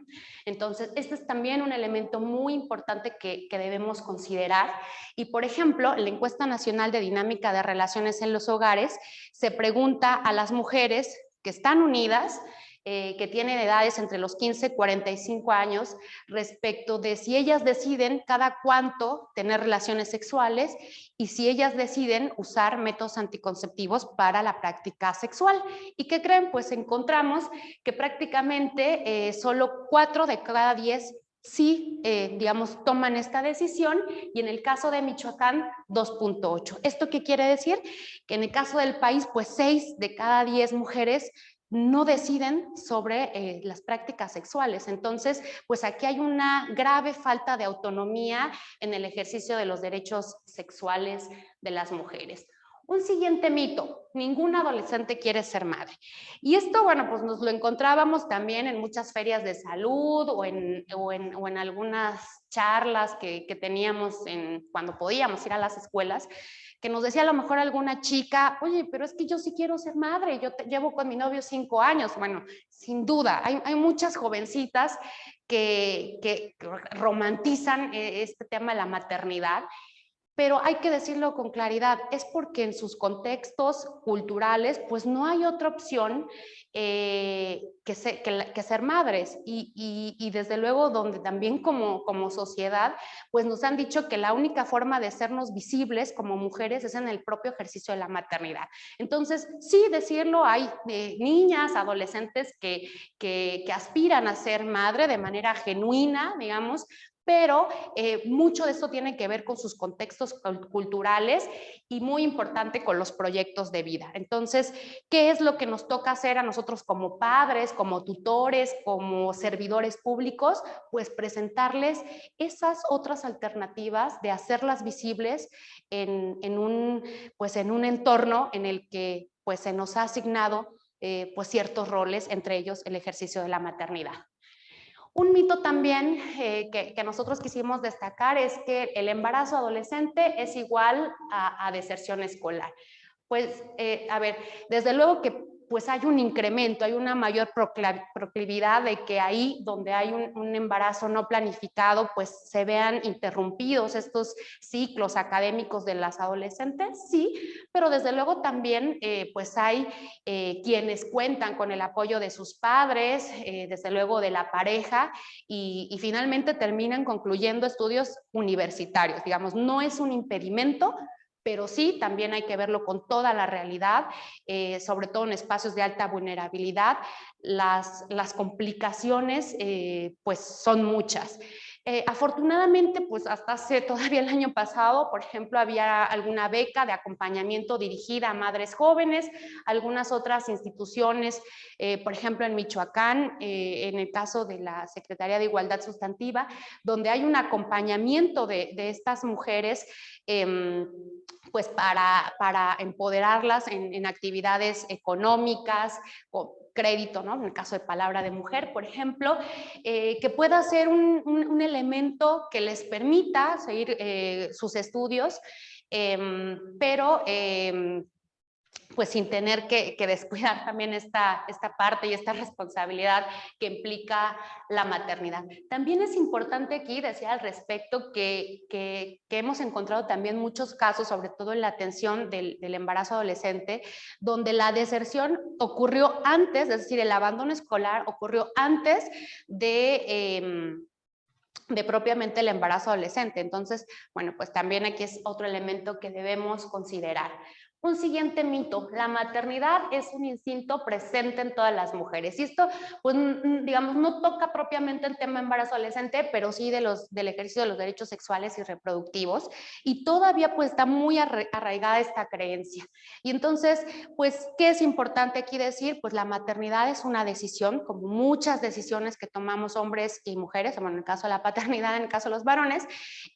Entonces, este es también un elemento muy importante que debemos considerar. Y, por ejemplo, en la encuesta nacional de dinámica de relaciones en los hogares se pregunta a las mujeres que están unidas, que tienen edades entre los 15 y 45 años, respecto de si ellas deciden cada cuánto tener relaciones sexuales y si ellas deciden usar métodos anticonceptivos para la práctica sexual. ¿Y qué creen? Pues encontramos que prácticamente solo 4 de cada 10 sí, digamos, toman esta decisión, y en el caso de Michoacán, 2.8. ¿Esto qué quiere decir? Que en el caso del país, pues 6 de cada 10 mujeres no deciden sobre las prácticas sexuales. Entonces, pues aquí hay una grave falta de autonomía en el ejercicio de los derechos sexuales de las mujeres. Un siguiente mito: ningún adolescente quiere ser madre. Y esto, bueno, pues nos lo encontrábamos también en muchas ferias de salud o en algunas charlas que teníamos cuando podíamos ir a las escuelas, que nos decía a lo mejor alguna chica: oye, pero es que yo sí quiero ser madre, yo llevo con mi novio 5 años. Bueno, sin duda, hay muchas jovencitas que romantizan este tema de la maternidad, pero hay que decirlo con claridad, es porque en sus contextos culturales pues no hay otra opción que ser madres, y desde luego donde también como sociedad pues nos han dicho que la única forma de hacernos visibles como mujeres es en el propio ejercicio de la maternidad. Entonces, sí, decirlo, hay niñas, adolescentes que aspiran a ser madre de manera genuina, digamos, pero mucho de esto tiene que ver con sus contextos culturales y, muy importante, con los proyectos de vida. Entonces, ¿qué es lo que nos toca hacer a nosotros como padres, como tutores, como servidores públicos? Pues presentarles esas otras alternativas, de hacerlas visibles en un entorno en el que pues se nos ha asignado pues ciertos roles, entre ellos el ejercicio de la maternidad. Un mito también que nosotros quisimos destacar es que el embarazo adolescente es igual a deserción escolar. Pues, a ver, desde luego que pues hay un incremento, hay una mayor proclividad de que ahí donde hay un embarazo no planificado, pues se vean interrumpidos estos ciclos académicos de las adolescentes, sí, pero desde luego también pues hay quienes cuentan con el apoyo de sus padres, desde luego de la pareja, y finalmente terminan concluyendo estudios universitarios. Digamos, no es un impedimento, pero sí, también hay que verlo con toda la realidad, sobre todo en espacios de alta vulnerabilidad. Las complicaciones pues son muchas. Afortunadamente, pues hasta hace todavía el año pasado, por ejemplo, había alguna beca de acompañamiento dirigida a madres jóvenes, algunas otras instituciones, por ejemplo en Michoacán, en el caso de la Secretaría de Igualdad Sustantiva, donde hay un acompañamiento de estas mujeres, pues para empoderarlas en actividades económicas, con crédito, ¿no? En el caso de Palabra de Mujer, por ejemplo, que pueda ser un elemento que les permita seguir sus estudios, pero pues sin tener que descuidar también esta parte y esta responsabilidad que implica la maternidad. También es importante aquí decir al respecto que hemos encontrado también muchos casos, sobre todo en la atención del embarazo adolescente, donde la deserción ocurrió antes, es decir, el abandono escolar ocurrió antes de propiamente el embarazo adolescente. Entonces, bueno, pues también aquí es otro elemento que debemos considerar. Un siguiente mito: la maternidad es un instinto presente en todas las mujeres. Y esto, pues, digamos, no toca propiamente el tema embarazo adolescente, pero sí del ejercicio de los derechos sexuales y reproductivos. Y todavía, pues, está muy arraigada esta creencia. Y entonces, pues, ¿qué es importante aquí decir? Pues la maternidad es una decisión, como muchas decisiones que tomamos hombres y mujeres, bueno, en el caso de la paternidad, en el caso de los varones,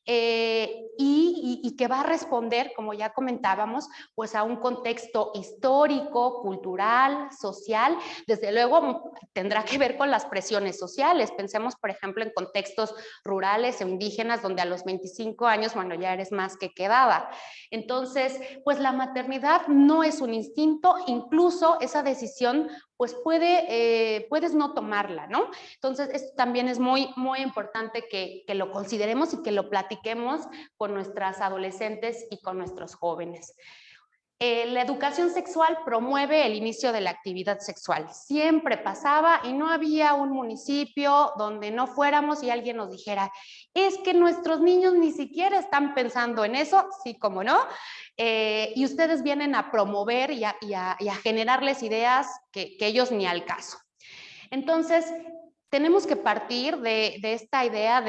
y que va a responder, como ya comentábamos, pues a un contexto histórico, cultural, social. Desde luego tendrá que ver con las presiones sociales. Pensemos, por ejemplo, en contextos rurales o indígenas, donde a los 25 años, bueno, ya eres más que quedada. Entonces, pues la maternidad no es un instinto, incluso esa decisión pues puedes no tomarla, ¿no? Entonces, esto también es muy, muy importante que lo consideremos y que lo platiquemos con nuestras adolescentes y con nuestros jóvenes. La educación sexual promueve el inicio de la actividad sexual. Siempre pasaba y no había un municipio donde no fuéramos y alguien nos dijera, es que nuestros niños ni siquiera están pensando en eso, sí, como no, y ustedes vienen a promover y a generarles ideas que ellos ni al caso. Entonces, tenemos que partir de esta idea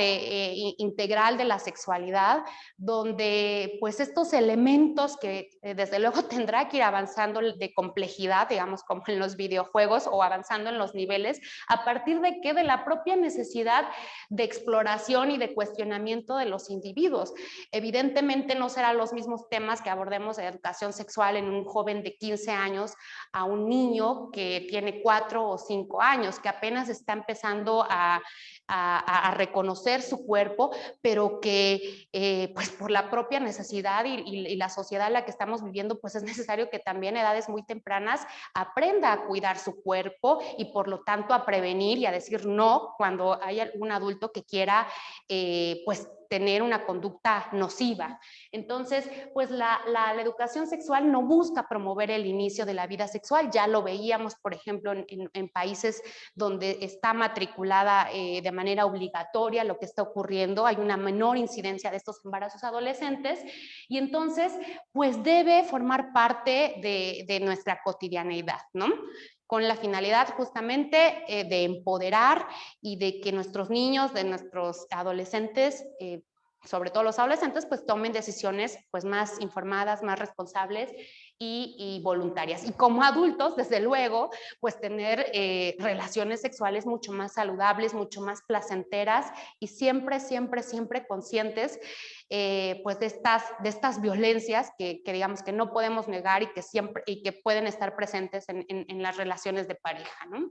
integral de la sexualidad, donde pues estos elementos que desde luego tendrá que ir avanzando de complejidad, digamos como en los videojuegos, o avanzando en los niveles, a partir de qué, de la propia necesidad de exploración y de cuestionamiento de los individuos. Evidentemente no serán los mismos temas que abordemos de educación sexual en un joven de 15 años a un niño que tiene 4 o 5 años, que apenas está empezando a reconocer su cuerpo, pero que pues por la propia necesidad y la sociedad en la que estamos viviendo, pues es necesario que también a edades muy tempranas aprenda a cuidar su cuerpo y por lo tanto a prevenir y a decir no cuando hay algún adulto que quiera pues tener una conducta nociva. Entonces, pues la educación sexual no busca promover el inicio de la vida sexual. Ya lo veíamos, por ejemplo, en países donde está matriculada de manera obligatoria lo que está ocurriendo. Hay una menor incidencia de estos embarazos adolescentes y entonces, pues debe formar parte de nuestra cotidianeidad, ¿no? Con la finalidad justamente de empoderar y de que nuestros niños, de nuestros adolescentes, sobre todo los adolescentes, pues tomen decisiones pues más informadas, más responsables y voluntarias. Y como adultos, desde luego, pues tener relaciones sexuales mucho más saludables, mucho más placenteras y siempre, siempre, siempre conscientes pues de estas violencias que digamos que no podemos negar y que siempre y que pueden estar presentes en las relaciones de pareja, ¿no?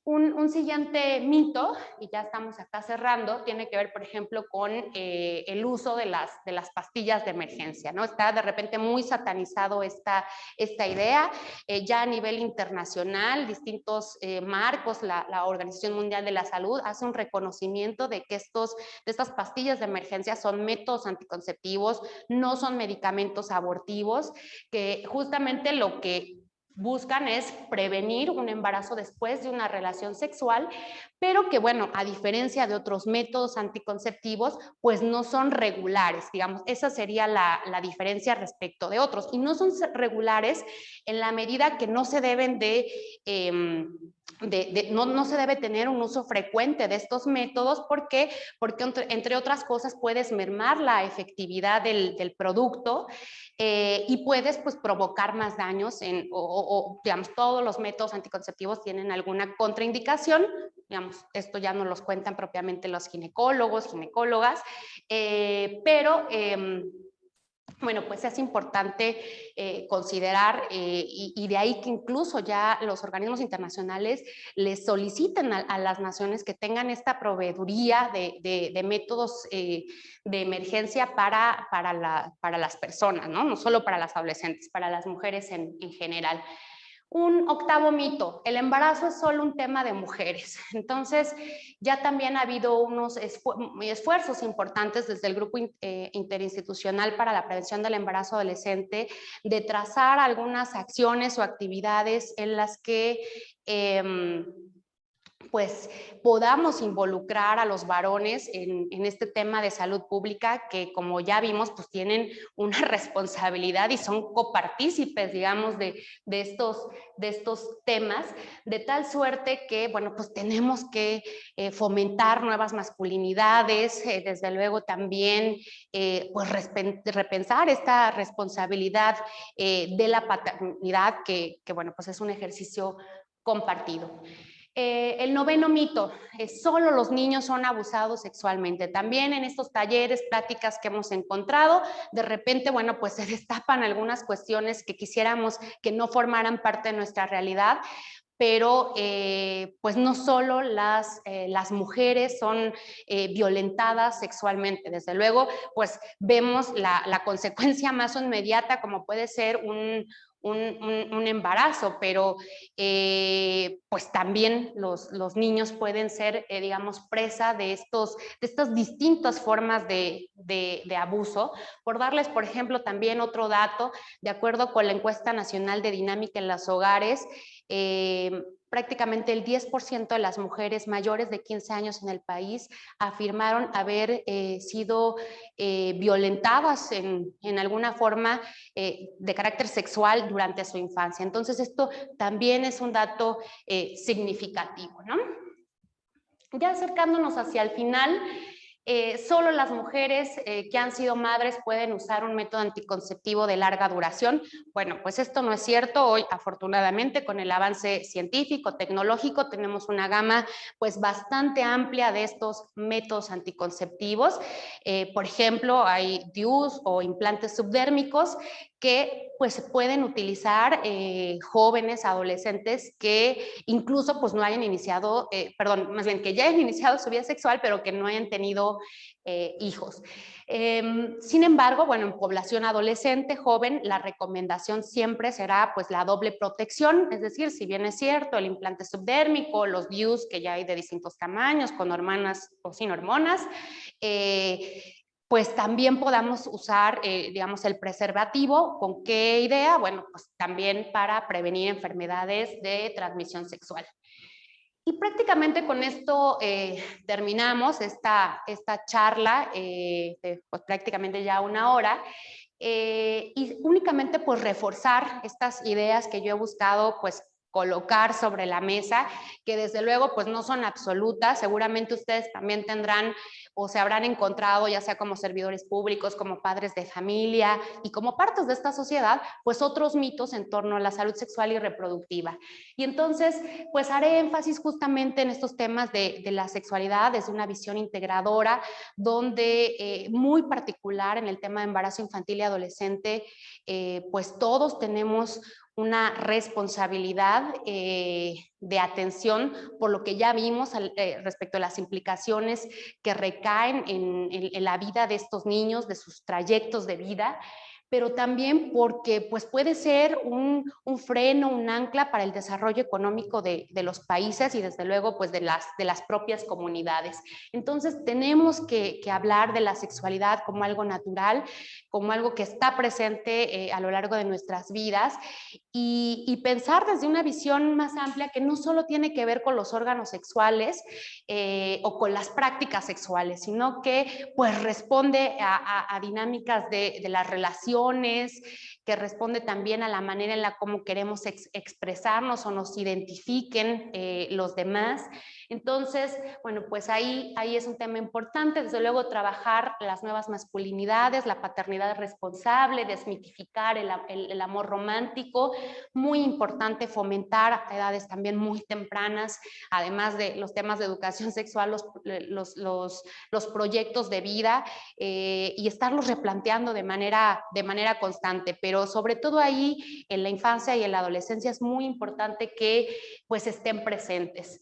Un siguiente mito, y ya estamos acá cerrando, tiene que ver, por ejemplo, con el uso de las pastillas de emergencia, ¿no? Está de repente muy satanizado esta idea. Ya a nivel internacional, distintos marcos, la Organización Mundial de la Salud hace un reconocimiento de que estas pastillas de emergencia son métodos anticonceptivos, no son medicamentos abortivos, que justamente lo que buscan es prevenir un embarazo después de una relación sexual, pero que, bueno, a diferencia de otros métodos anticonceptivos, pues no son regulares, digamos, esa sería la diferencia respecto de otros, y no son regulares en la medida que no se deben no se debe tener un uso frecuente de estos métodos. ¿Por qué? Porque entre otras cosas puedes mermar la efectividad del producto y puedes pues provocar más daños digamos, todos los métodos anticonceptivos tienen alguna contraindicación, digamos, esto ya no los cuentan propiamente los ginecólogos, ginecólogas, pero bueno, pues es importante considerar y de ahí que incluso ya los organismos internacionales les soliciten a las naciones que tengan esta proveeduría de métodos de emergencia para las personas, ¿no? No solo para las adolescentes, para las mujeres en general. Un octavo mito, el embarazo es solo un tema de mujeres. Entonces, ya también ha habido unos esfuerzos importantes desde el Grupo Interinstitucional para la Prevención del Embarazo Adolescente de trazar algunas acciones o actividades en las que pues podamos involucrar a los varones en este tema de salud pública que, como ya vimos, pues tienen una responsabilidad y son copartícipes, digamos, de estos temas, de tal suerte que, bueno, pues tenemos que fomentar nuevas masculinidades, desde luego también pues repensar esta responsabilidad de la paternidad que, bueno, pues es un ejercicio compartido. El noveno mito, solo los niños son abusados sexualmente. También en estos talleres, pláticas que hemos encontrado, de repente, bueno, pues se destapan algunas cuestiones que quisiéramos que no formaran parte de nuestra realidad, pero pues no solo las mujeres son violentadas sexualmente. Desde luego, pues vemos la consecuencia más inmediata como puede ser un embarazo, pero pues también los niños pueden ser, digamos, presa de estas distintas formas de abuso. Por darles, por ejemplo, también otro dato, de acuerdo con la encuesta nacional de dinámica en los hogares, prácticamente el 10% de las mujeres mayores de 15 años en el país afirmaron haber sido violentadas en alguna forma de carácter sexual durante su infancia. Entonces, esto también es un dato significativo, ¿no? Ya acercándonos hacia el final, solo las mujeres que han sido madres pueden usar un método anticonceptivo de larga duración. Bueno, pues esto no es cierto. Hoy, afortunadamente, con el avance científico, tecnológico, tenemos una gama pues bastante amplia de estos métodos anticonceptivos. Por ejemplo, hay DIUs o implantes subdérmicos que pues se pueden utilizar jóvenes, adolescentes que incluso pues no hayan iniciado, perdón, más bien que ya hayan iniciado su vida sexual, pero que no hayan tenido hijos. Sin embargo, bueno, en población adolescente, joven, la recomendación siempre será pues la doble protección, es decir, si bien es cierto, el implante subdérmico, los DIUs que ya hay de distintos tamaños, con hormonas o sin hormonas, pues también podamos usar, digamos, el preservativo. ¿Con qué idea? Bueno, pues también para prevenir enfermedades de transmisión sexual. Y prácticamente con esto terminamos esta charla, pues prácticamente ya una hora, y únicamente pues reforzar estas ideas que yo he buscado pues colocar sobre la mesa, que desde luego pues no son absolutas. Seguramente ustedes también tendrán o se habrán encontrado, ya sea como servidores públicos, como padres de familia y como partes de esta sociedad, pues otros mitos en torno a la salud sexual y reproductiva. Y entonces pues haré énfasis justamente en estos temas de la sexualidad desde una visión integradora, donde muy particular en el tema de embarazo infantil y adolescente, pues todos tenemos una responsabilidad de atención por lo que ya vimos respecto a las implicaciones que recaen en la vida de estos niños, de sus trayectos de vida, pero también porque pues, puede ser un freno, un ancla para el desarrollo económico de los países y desde luego pues, de las propias comunidades. Entonces tenemos que hablar de la sexualidad como algo natural, como algo que está presente a lo largo de nuestras vidas y pensar desde una visión más amplia que no solo tiene que ver con los órganos sexuales o con las prácticas sexuales, sino que pues responde a dinámicas de las relaciones, que responde también a la manera en la cómo queremos expresarnos o nos identifiquen los demás. Entonces, bueno, pues ahí es un tema importante. Desde luego, trabajar las nuevas masculinidades, la paternidad responsable, desmitificar el amor romántico. Muy importante fomentar a edades también muy tempranas, además de los temas de educación sexual, los proyectos de vida, y estarlos replanteando de manera constante. Pero sobre todo ahí, en la infancia y en la adolescencia, es muy importante que pues estén presentes.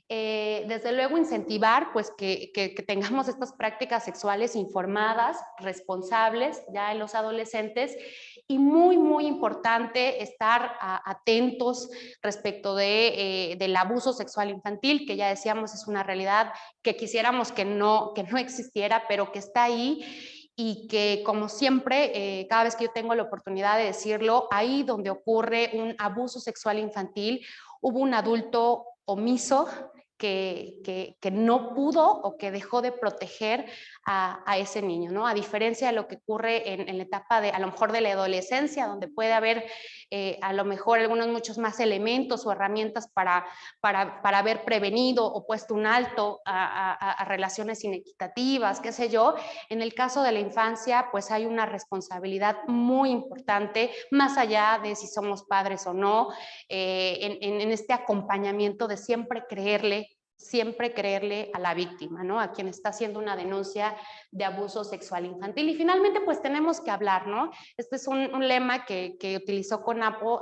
Desde luego incentivar pues que tengamos estas prácticas sexuales informadas, responsables ya en los adolescentes, y muy importante estar atentos respecto del abuso sexual infantil, que ya decíamos es una realidad que quisiéramos que no existiera, pero que está ahí, y que, como siempre, cada vez que yo tengo la oportunidad de decirlo, ahí donde ocurre un abuso sexual infantil, hubo un adulto omiso que no pudo o que dejó de proteger a ese niño, ¿no? A diferencia de lo que ocurre en la etapa a lo mejor de la adolescencia, donde puede haber a lo mejor muchos más elementos o herramientas para haber prevenido o puesto un alto a relaciones inequitativas, qué sé yo. En el caso de la infancia, pues hay una responsabilidad muy importante, más allá de si somos padres o no, en este acompañamiento de siempre creerle a la víctima, ¿no? A quien está haciendo una denuncia de abuso sexual infantil. Y finalmente, pues tenemos que hablar, ¿no? Este es un lema que utilizó CONAPO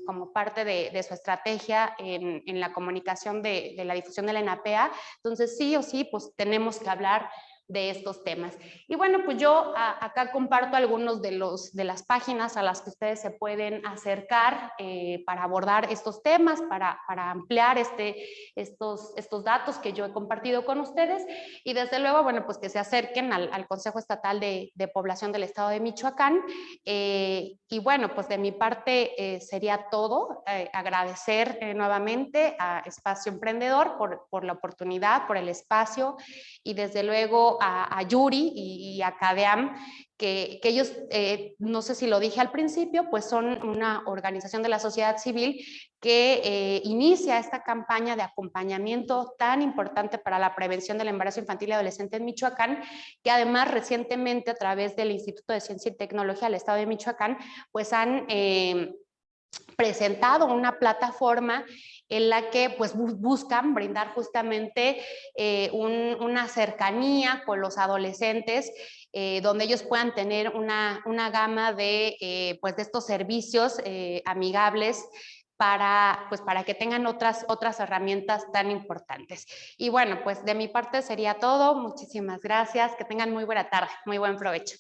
como parte de su estrategia en la comunicación de la difusión de la ENAPEA. Entonces, sí o sí, pues tenemos que hablar de estos temas. Y bueno, pues yo acá comparto algunos de las páginas a las que ustedes se pueden acercar para abordar estos temas, para ampliar estos datos que yo he compartido con ustedes, y desde luego, bueno, pues que se acerquen al Consejo Estatal de Población del Estado de Michoacán. Y bueno, pues de mi parte sería todo. Agradecer nuevamente a Espacio Emprendedor por la oportunidad, por el espacio, y desde luego a Yuri y a CADEAM, que ellos, no sé si lo dije al principio, pues son una organización de la sociedad civil que inicia esta campaña de acompañamiento tan importante para la prevención del embarazo infantil y adolescente en Michoacán, que además recientemente, a través del Instituto de Ciencia y Tecnología del Estado de Michoacán, pues han presentado una plataforma en la que pues buscan brindar justamente una cercanía con los adolescentes, donde ellos puedan tener una gama de estos servicios amigables para que tengan otras herramientas tan importantes. Y bueno, pues de mi parte sería todo. Muchísimas gracias. Que tengan muy buena tarde, muy buen provecho.